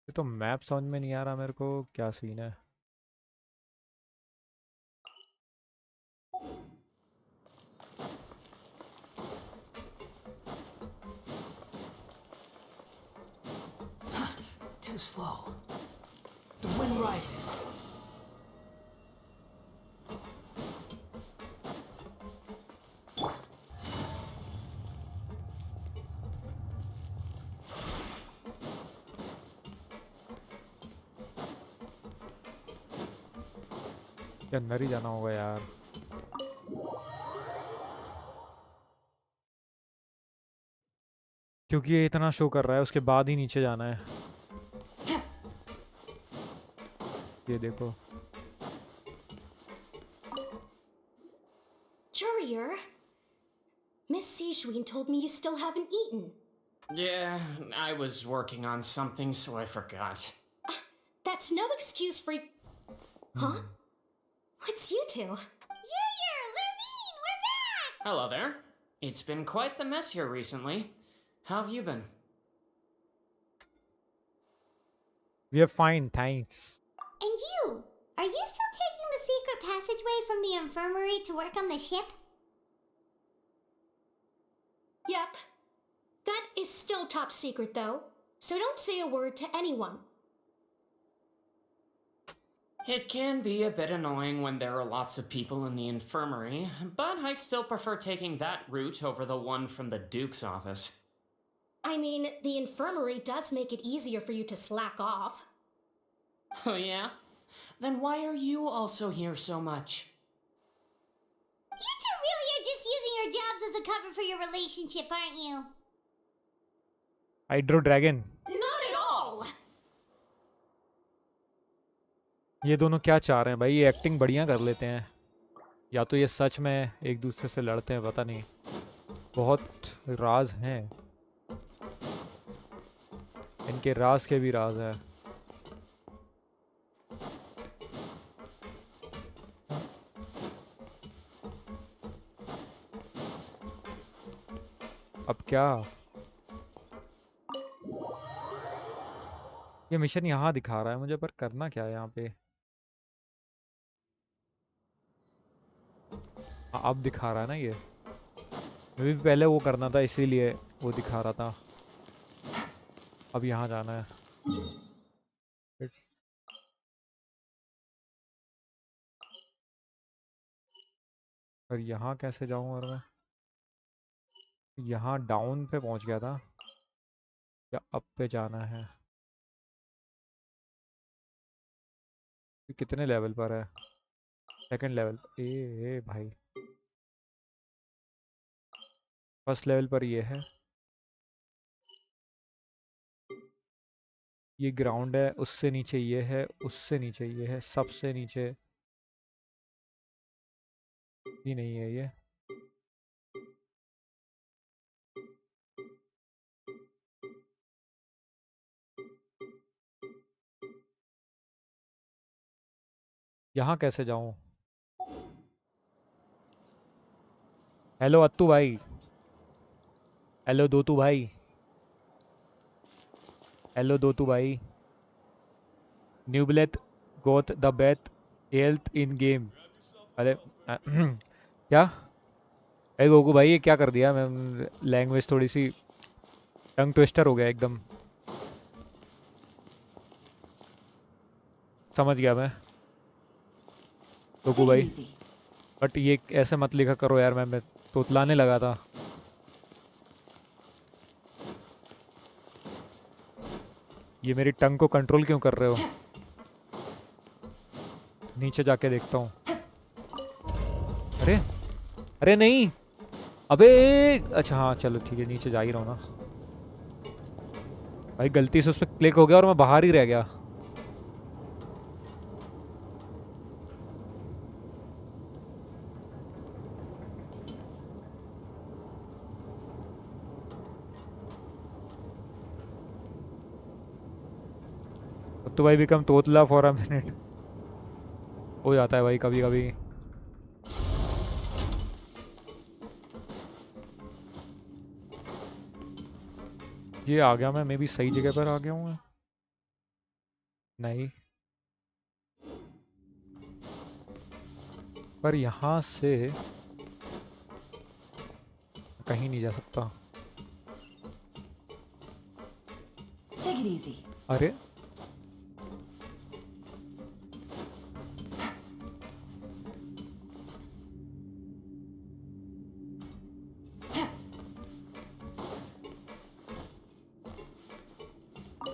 ये तो मैप समझ में नहीं आ रहा मेरे को. क्या सीन है? Too slow. The wind rises. ये अंदर ही जाना होगा यार. क्योंकि ये इतना शो कर रहा है, उसके बाद ही नीचे जाना है. ये देखो. Courier, Miss Sijwin told me you still haven't eaten. Yeah, I was working on something, so I forgot. That's no excuse for. Huh? What's you two? Junior, Levine, we're back! Hello there. It's been quite the mess here recently. How have you been? We are fine, thanks. And you? Are you still taking the secret passageway from the infirmary to work on the ship? Yep. That is still top secret, though, so don't say a word to anyone. It can be a bit annoying when there are lots of people in the infirmary, but I still prefer taking that route over the one from the Duke's office. I mean, the infirmary does make it easier for you to slack off. Oh, yeah? Then why are you also here so much? You two really are just using your jobs as a cover for your relationship, aren't you? Hydro dragon, Not at all! ये दोनों क्या चाह रहे हैं भाई? ये acting बढ़िया कर लेते हैं, या तो ये सच में एक दूसरे से लड़ते हैं, पता नहीं। बहुत राज हैं इनके, राज के भी राज है। अब क्या? ये मिशन यहाँ दिखा रहा है मुझे, पर करना क्या है यहाँ पे? हाँ, अब दिखा रहा है ना ये। मुझे भी पहले वो करना था, इसीलिए वो दिखा रहा था। अब यहाँ जाना है। और यहाँ कैसे जाऊँ? और मैं यहाँ डाउन पे पहुँच गया था, या अप पे जाना है? ये कितने लेवल पर है? Second level. ए भाई, फर्स्ट लेवल पर ये है। ये ग्राउंड है, उससे नीचे ये है, उससे नीचे ये है, सबसे नीचे ही नहीं है ये। यहाँ कैसे जाऊँ? हेलो अत्तू भाई, हेलो दोतू भाई, हेलो दोतू भाई। Neuvillette got the best health in game. अरे क्या? अरे गोकू भाई, ये क्या कर दिया? मैं लैंग्वेज थोड़ी सी टंग ट्विस्टर हो गया एकदम। समझ गया मैं गोकू भाई, बट ये ऐसे मत लिखा करो यार, मैं तोतलाने लगा था। ये मेरी टंग को कंट्रोल क्यों कर रहे हो? नीचे जाके देखता हूँ। अरे अरे नहीं, अबे अच्छा हाँ चलो ठीक है, नीचे जा ही रहा हूँ ना भाई। गलती से उस पर क्लिक हो गया और मैं बाहर ही रह गया। तो भाई बिकम तोतला फॉर अ मिनट हो जाता है भाई कभी कभी। ये आ गया मैं, भी सही जगह पर आ गया हूँ मैं। नहीं, पर यहाँ से कहीं नहीं जा सकता। Take it easy. अरे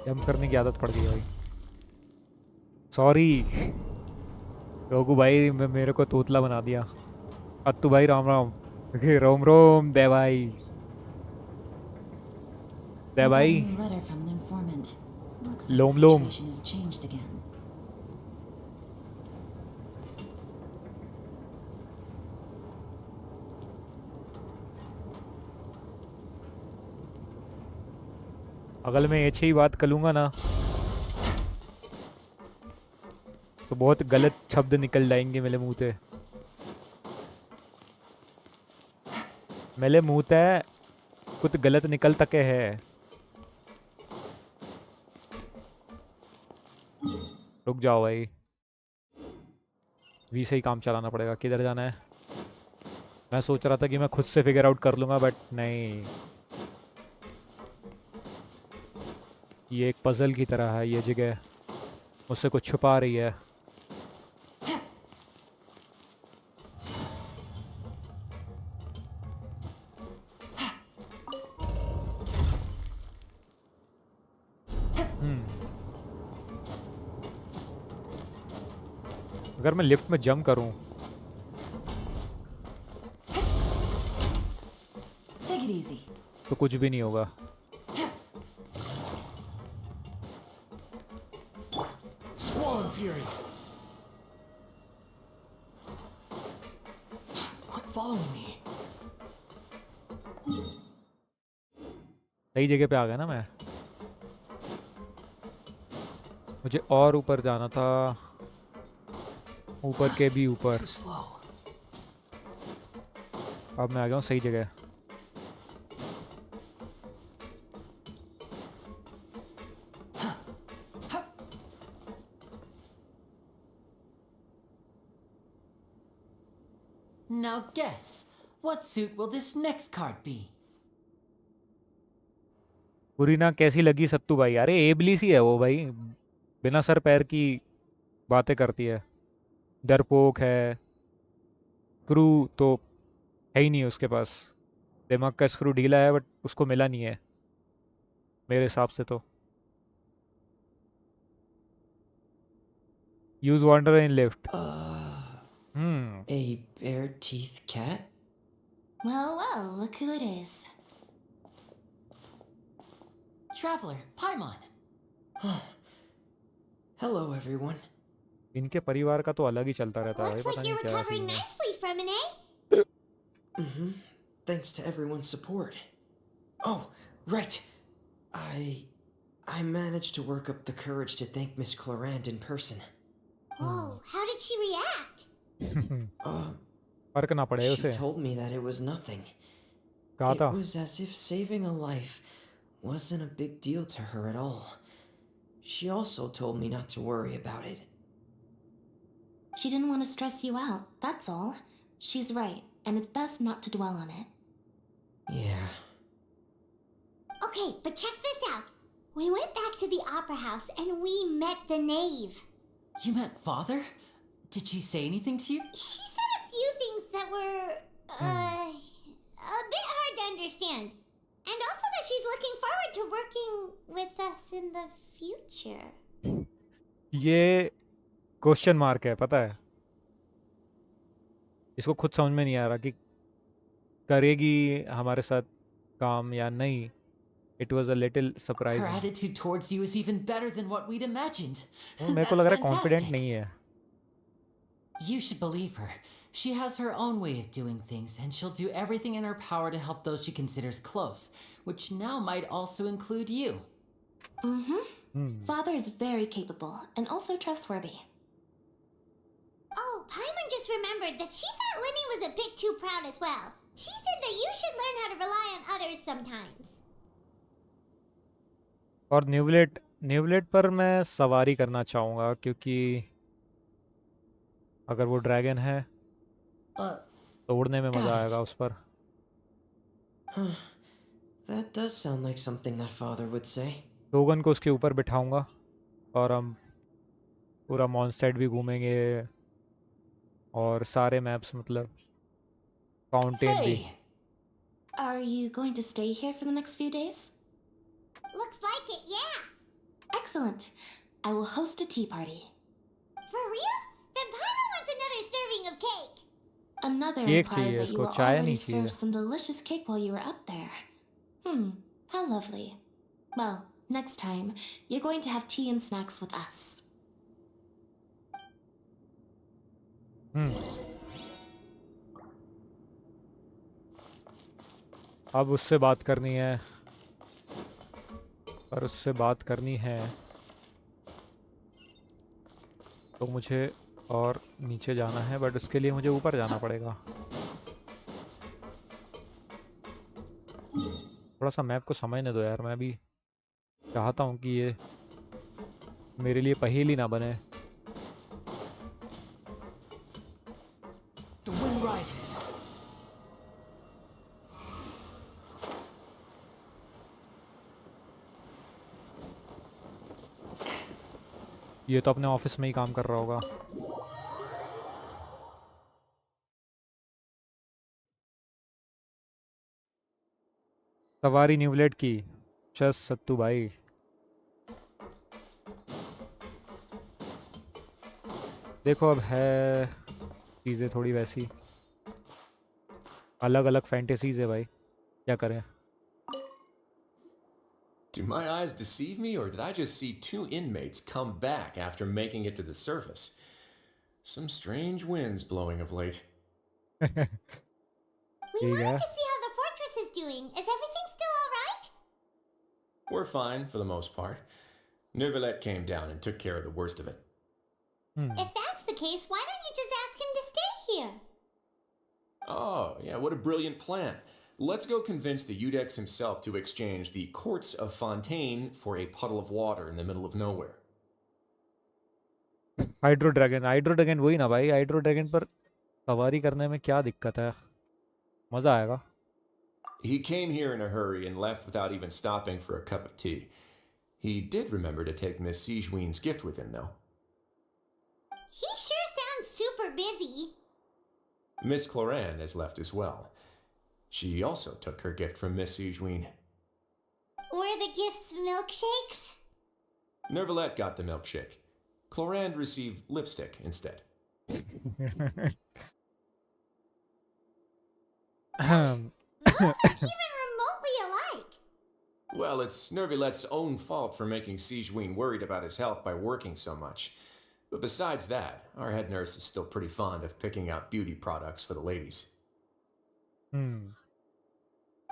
जंप करने की आदत पड़ गई भाई, सॉरी रोगू भाई, मेरे को तोतला बना दिया। अत्तू भाई राम राम। रोम रोम दे भाई, दे I got a भाई। new letter from an informant. Looks like loam the loam. situation has changed again. अगल में ऐसे ही बात करूँगा ना तो बहुत गलत शब्द निकल जाएंगे मेरे मुंह से। मेरे मुंह से कुछ गलत निकल तके है। रुक जाओ भाई, वी से ही काम चलाना पड़ेगा। किधर जाना है? मैं सोच रहा था कि मैं खुद से फिगर आउट कर लूँगा, बट नहीं, ये एक पजल की तरह है। ये जगह मुझसे कुछ छुपा रही है। अगर मैं लिफ्ट में जंप करूं Take it easy. तो कुछ भी नहीं होगा. Squall Fury. Quit following me. सही जगह पे आ गया ना मैं. मुझे और ऊपर जाना था. ऊपर के भी ऊपर. Too slow. अब मैं आ गया हूँ सही जगह. Now guess, what suit will this next card be? पुरीना कैसी लगी सत्तू भाई? अरे एबली सी है वो भाई. बिना सर पैर की बातें करती है. डरपोक है. स्क्रू तो है ही नहीं उसके पास. दिमाग का स्क्रू ढीला है बट उसको मिला नहीं है मेरे हिसाब से तो. Use wander in lift. A bare teeth cat? Well, well, look who it is. Traveler, Paimon. Hello, everyone. इनके परिवार का तो अलग ही चलता रहता है भाई. Looks पता like नहीं you're क्या recovering सीन है. nicely from an A. Mm-hmm. Thanks to everyone's support. Oh, right. I managed to work up the courage to thank Miss Clarant in person. Oh, how did she react? फर्क ना पड़े She उसे. told me that it was nothing. कहा It था. was as if saving a life wasn't a big deal to her at all. She also told me not to worry about it. She didn't want to stress you out, that's all. She's right, and it's best not to dwell on it. Yeah. Okay, but check this out. We went back to the opera house and we met the knave. You met Father? Did she say anything to you? She said a few things that were, a bit hard to understand. And also that she's looking forward to working with us in the future. ये question mark है पता है. इसको खुद समझ में नहीं आ रहा कि करेगी हमारे साथ काम या नहीं. It was a little Her surprising. attitude towards you is even better than what we'd imagined. मेरे को That's लग रहा है कॉन्फिडेंट fantastic. नहीं है. You should believe her. She has her own way of doing things, and she'll do everything in her power to help those she considers close, which now might also include you. Father is very capable and also trustworthy. Oh, Paimon just remembered that she thought Linny was a bit too proud as well. She said that you should learn how to rely on others sometimes. और न्यूवलेट पर मैं सवारी करना चाहूँगा क्योंकि अगर वो dragon है तो उड़ने में मज़ा आएगा उस पर. That does sound like something that father would say. लोगन को उसके ऊपर बिठाऊंगा और हम पूरा मॉन्स्टेड भी घूमेंगे और सारे मैप्स मतलब फाउंटेन भी. Hey! Are you going to stay here for the next few days? Looks like it, yeah. Excellent. I will host a tea party. For real? Then Paimon wants another serving of cake. Another Cake implies चाहिए that you इसको, were चाय already नहीं चाहिए. served some delicious cake while you were up there. How lovely. Well, next time, you're going to have tea and snacks with us. अब उससे बात करनी है. पर उससे बात करनी है तो मुझे और नीचे जाना है बट उसके लिए मुझे ऊपर जाना पड़ेगा. थोड़ा सा मैप को समझने दो यार. मैं भी चाहता हूँ कि ये मेरे लिए पहेली ना बने. The wind rises. ये तो अपने ऑफिस में ही काम कर रहा होगा. सवारी न्यूवलेट की. चस सत्तू भाई. देखो अब है चीज़ें थोड़ी वैसी अलग अलग फैंटेसीज है भाई, क्या करें। Do my eyes deceive me, or did I just see two inmates come back after making it to the surface? Some strange winds blowing of late. We ठीक wanted है। to see how the fortress is doing. Is everything still alright? We're fine for the most part. Neuvillette came down and took care of the worst of it. If that's the case, why don't you just ask him to stay here? Oh, yeah, what a brilliant plan. Let's go convince the Udex himself to exchange the courts of Fontaine for a puddle of water in the middle of nowhere. Hydro dragon वही ना भाई, hydro dragon पर सवारी करने में क्या दिक्कत है, मज़ा आएगा। He came here in a hurry and left without even stopping for a cup of tea. He did remember to take Miss Sigewin's gift with him, though. He sure sounds super busy. Miss Cloran has left as well. She also took her gift from Miss Sigewin. Were the gifts milkshakes? Neuvillette got the milkshake. Cloran received lipstick instead. Those aren't even remotely alike. Well, it's Neuvillette's own fault for making Sigewin worried about his health by working so much. But besides that, our head nurse is still pretty fond of picking out beauty products for the ladies.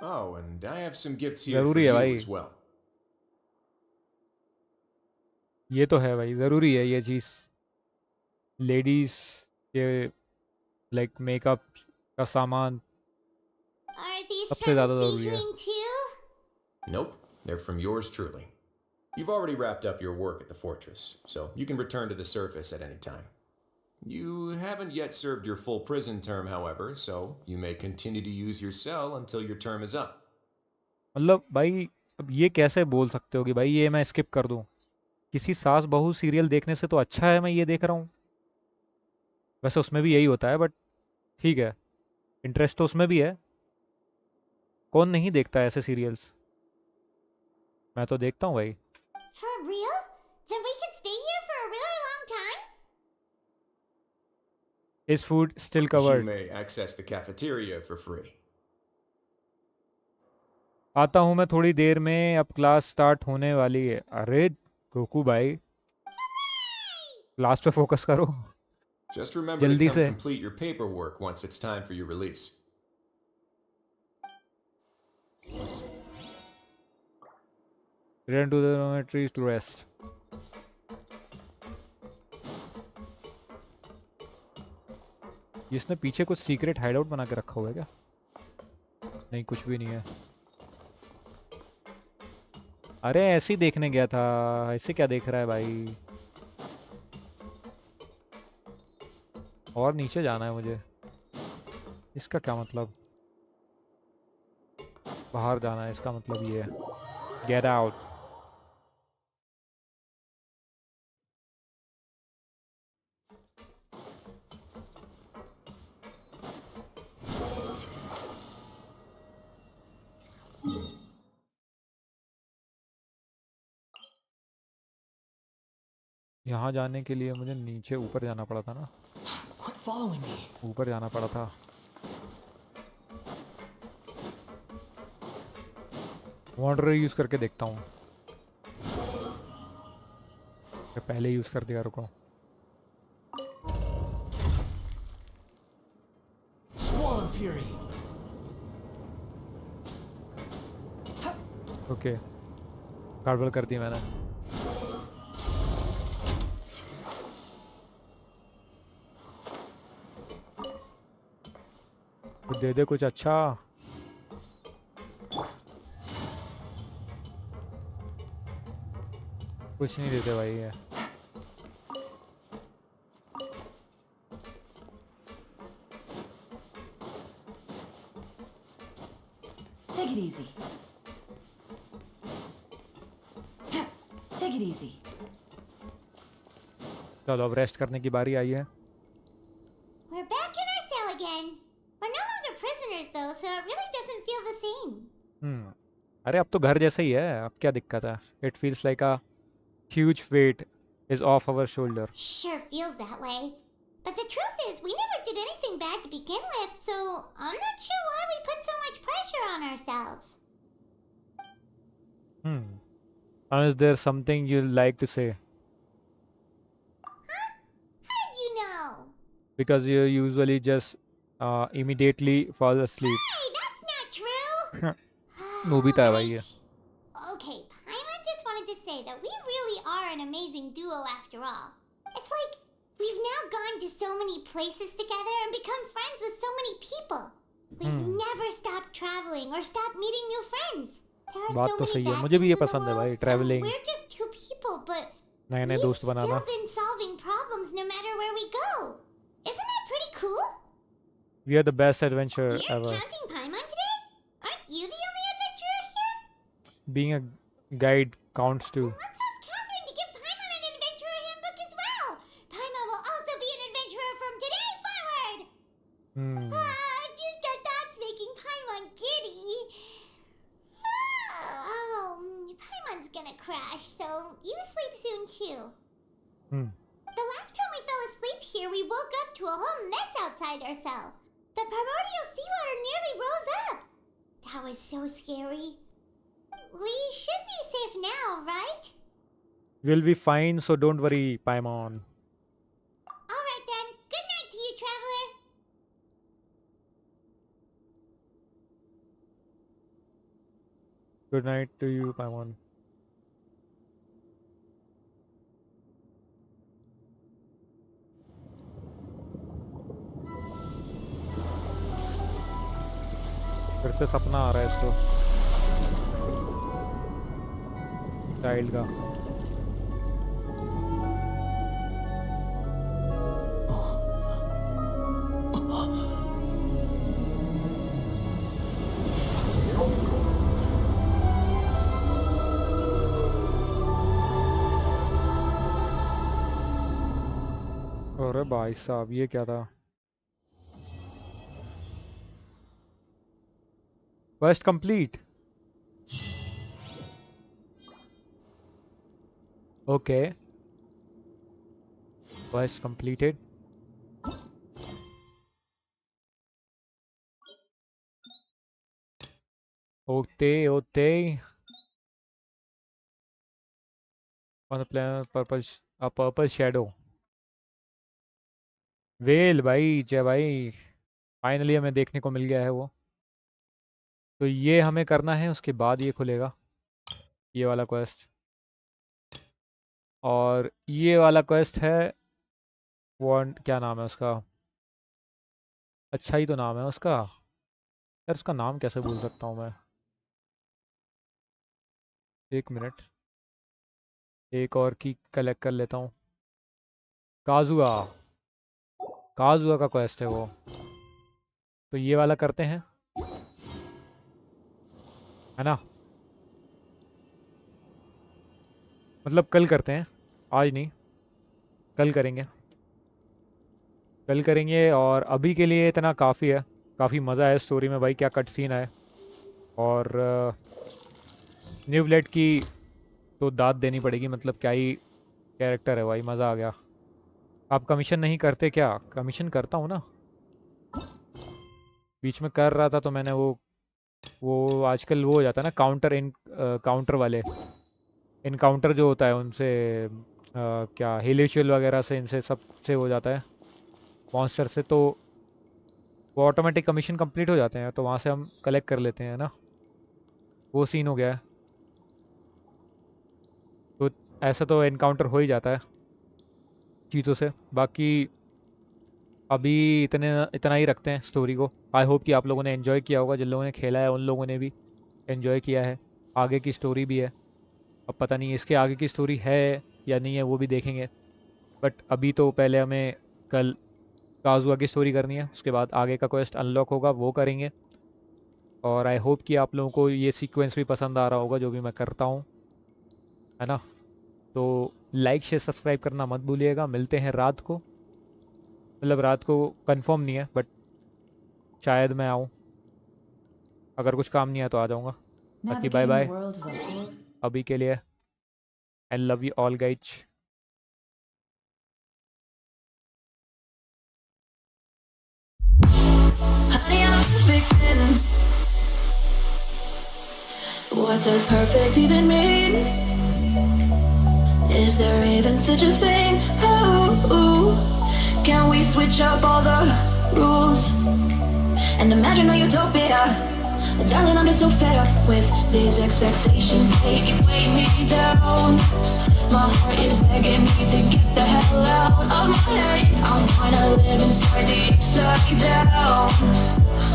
Oh, and I have some gifts here for ज़रूरी है you भाई, as well. ये तो है भाई, ज़रूरी है ये चीज़ लेडीज़ के, लाइक मेकअप का सामान Are these सबसे from ज़्यादा ज़रूरी है। Sigewin too? Nope, they're from yours truly. You've already wrapped up your work at the fortress, so you can return to the surface at any time. You haven't yet served your full prison term, however, so you may continue to use your cell until your term is up. मतलब भाई अब ये कैसे बोल सकते हो कि भाई ये मैं स्किप कर दूं, किसी सास बहू सीरियल देखने से तो अच्छा है मैं ये देख रहा हूँ। वैसे उसमें भी यही होता है बट ठीक है, इंटरेस्ट तो उसमें भी है, कौन नहीं देखता है ऐसे सीरियल्स, मैं तो देखता हूँ भाई। For real? Then we can stay here for a really long time? Is food still You covered? may access the cafeteria for free. आता हूँ मैं थोड़ी देर में, अब क्लास स्टार्ट होने वाली है। अरे गोकू भाई, क्लास पे फोकस करो Just remember to जल्दी come से। complete your paperwork once it's time for your release. Return to the dormitories to rest. इसने पीछे कुछ सीक्रेट हाइडआउट बना के रखा हुआ है क्या? नहीं, कुछ भी नहीं है। अरे ऐसे ही देखने गया था, ऐसे क्या देख रहा है भाई? और नीचे जाना है मुझे, इसका क्या मतलब? बाहर जाना है, इसका मतलब ये है गेट आउट। यहाँ जाने के लिए मुझे नीचे ऊपर जाना पड़ा था ना, Quit following me. ऊपर जाना पड़ा था। वाटर यूज़ करके देखता हूँ, पहले यूज़ कर दिया, रुको। Swan Fury. ओके, गड़बड़ कर दी मैंने। तो दे दे कुछ अच्छा। कुछ नहीं देते भाई ये। Take it easy. Take it easy. चलो अब रेस्ट करने की बारी आई है। We're back in our cell again. We're no longer prisoners though, so it really doesn't feel the same. अरे अब तो घर जैसा ही है, अब क्या दिक्कत है? It feels like a huge weight is off our shoulder. Sure feels that way. But the truth is, we never did anything bad to begin with, so I'm not sure why we put so much pressure on ourselves. Is there something you like to say? Huh? How did you know? Because you usually just immediately fall asleep. Hey, that's not true! Nobita है भाई ये. Okay, Paimon just wanted to say that we really are an amazing duo after all. It's like we've now gone to so many places together and become friends with so many people. We've never stopped traveling or stopped meeting new friends. There are बात so तो many सही है, bad मुझे भी ये things in the पसंद है भाई, world, and travelling, we're just two people, but नए नए we've दोस्त बनाना. still been solving problems no matter where we go. Isn't that pretty cool? We are the best adventure You're ever. counting Paimon today? Aren't you the only adventurer here? Being a guide counts too. Let's ask Catherine to give Paimon an adventurer handbook as well. Paimon will also be an adventurer from today forward. Just our thoughts making Paimon giddy. Paimon's gonna crash, so you sleep soon too. The last time we fell asleep here, we woke up to a whole mess outside ourselves. The primordial seawater nearly rose up. That was so scary. We should be safe now, right? We'll be fine, so don't worry, Paimon. Alright then, good night to you, traveler. Good night to you, Paimon. फिर से सपना आ रहा है इसको, child का. अरे भाई साहब, ये क्या था? Quest complete. Okay. Quest completed. Ote. On the planet a purple shadow. Well भाई, जय भाई, फाइनली हमें देखने को मिल गया है वो. तो ये हमें करना है, उसके बाद ये खुलेगा, ये वाला क्वेस्ट. और ये वाला क्वेस्ट है वांट, क्या नाम है उसका? अच्छा ही तो नाम है उसका यार, उसका नाम कैसे भूल सकता हूँ मैं? एक मिनट, एक और की कलेक्ट कर लेता हूँ. काजुआ, काजुआ का क्वेस्ट है वो. तो ये वाला करते हैं, है ना? मतलब कल करते हैं, आज नहीं, कल करेंगे. कल करेंगे, और अभी के लिए इतना काफ़ी है. काफ़ी मज़ा है स्टोरी में भाई, क्या कट सीन है. और न्यू ब्लेड की तो दाद देनी पड़ेगी, मतलब क्या ही कैरेक्टर है भाई, मज़ा आ गया. आप कमीशन नहीं करते क्या? कमीशन करता हूँ ना, बीच में कर रहा था, तो मैंने वो आजकल वो हो जाता है ना, काउंटर वाले इनकाउंटर जो होता है उनसे, क्या हिलेशियल वगैरह से, इनसे सब से हो जाता है, मॉन्स्टर से, तो वो ऑटोमेटिक कमीशन कंप्लीट हो जाते हैं, तो वहाँ से हम कलेक्ट कर लेते हैं ना. वो सीन हो गया है. तो ऐसा तो एनकाउंटर हो ही जाता है चीज़ों से. बाकी अभी इतना ही रखते हैं स्टोरी को. आई होप कि आप लोगों ने एंजॉय किया होगा, जिन लोगों ने खेला है उन लोगों ने भी एंजॉय किया है. आगे की स्टोरी भी है, अब पता नहीं इसके आगे की स्टोरी है या नहीं है, वो भी देखेंगे. बट अभी तो पहले हमें कल काजुआ की स्टोरी करनी है, उसके बाद आगे का क्वेस्ट अनलॉक होगा, वो करेंगे. और आई होप कि आप लोगों को ये सीक्वेंस भी पसंद आ रहा होगा जो भी मैं करता हूँ, है ना? तो लाइक शेयर सब्सक्राइब करना मत भूलिएगा. मिलते हैं रात को, मतलब रात को कंफर्म नहीं है, बट शायद मैं आऊँ, अगर कुछ काम नहीं है तो आ जाऊँगा. बाकी बाय बाय अभी के लिए, I love you all guys. Honey, I'm a perfect 10. What does perfect even mean? Is there even such a thing? Oh, can we switch up all the rules and imagine a utopia? Darling, I'm just so fed up with these expectations. They weigh me down. My heart is begging me to get the hell out of my head. I'm gonna live inside the upside down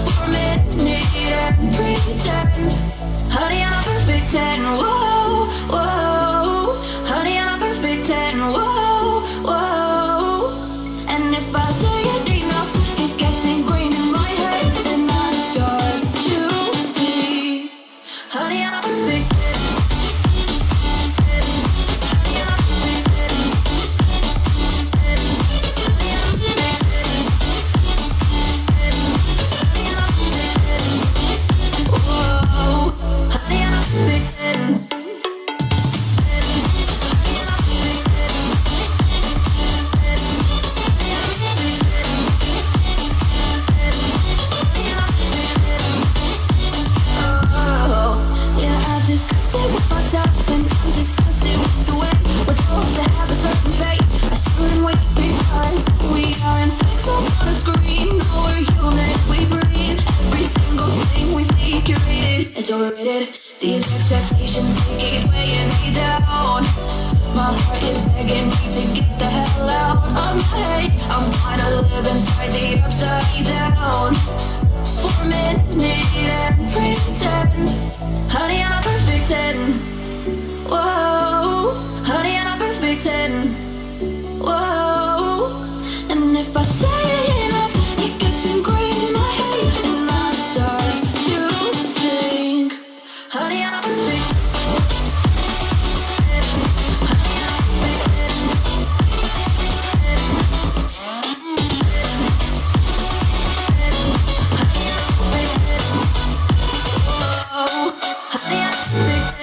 for a minute and pretend. Honey, I'm a perfect 10. Whoa, whoa. Honey, I'm a perfect 10. Whoa, whoa. And if I say it enough, it gets ingrained in my head, and I start to see. Honey, I'm a perfect 10. It's overrated. These expectations, they keep weighing me down. My heart is begging me to get the hell out of my head. I'm gonna live inside the upside down for a minute and pretend. Honey, I'm a perfect 10. Whoa, honey, I'm a perfect 10. Whoa, and if I say enough, it gets ingrained in my head, and I start to think. Honey, I'm a perfect 10. Honey, I'm a perfect 10. Honey, I'm a perfect 10. Whoa, honey, I'm a perfect 10.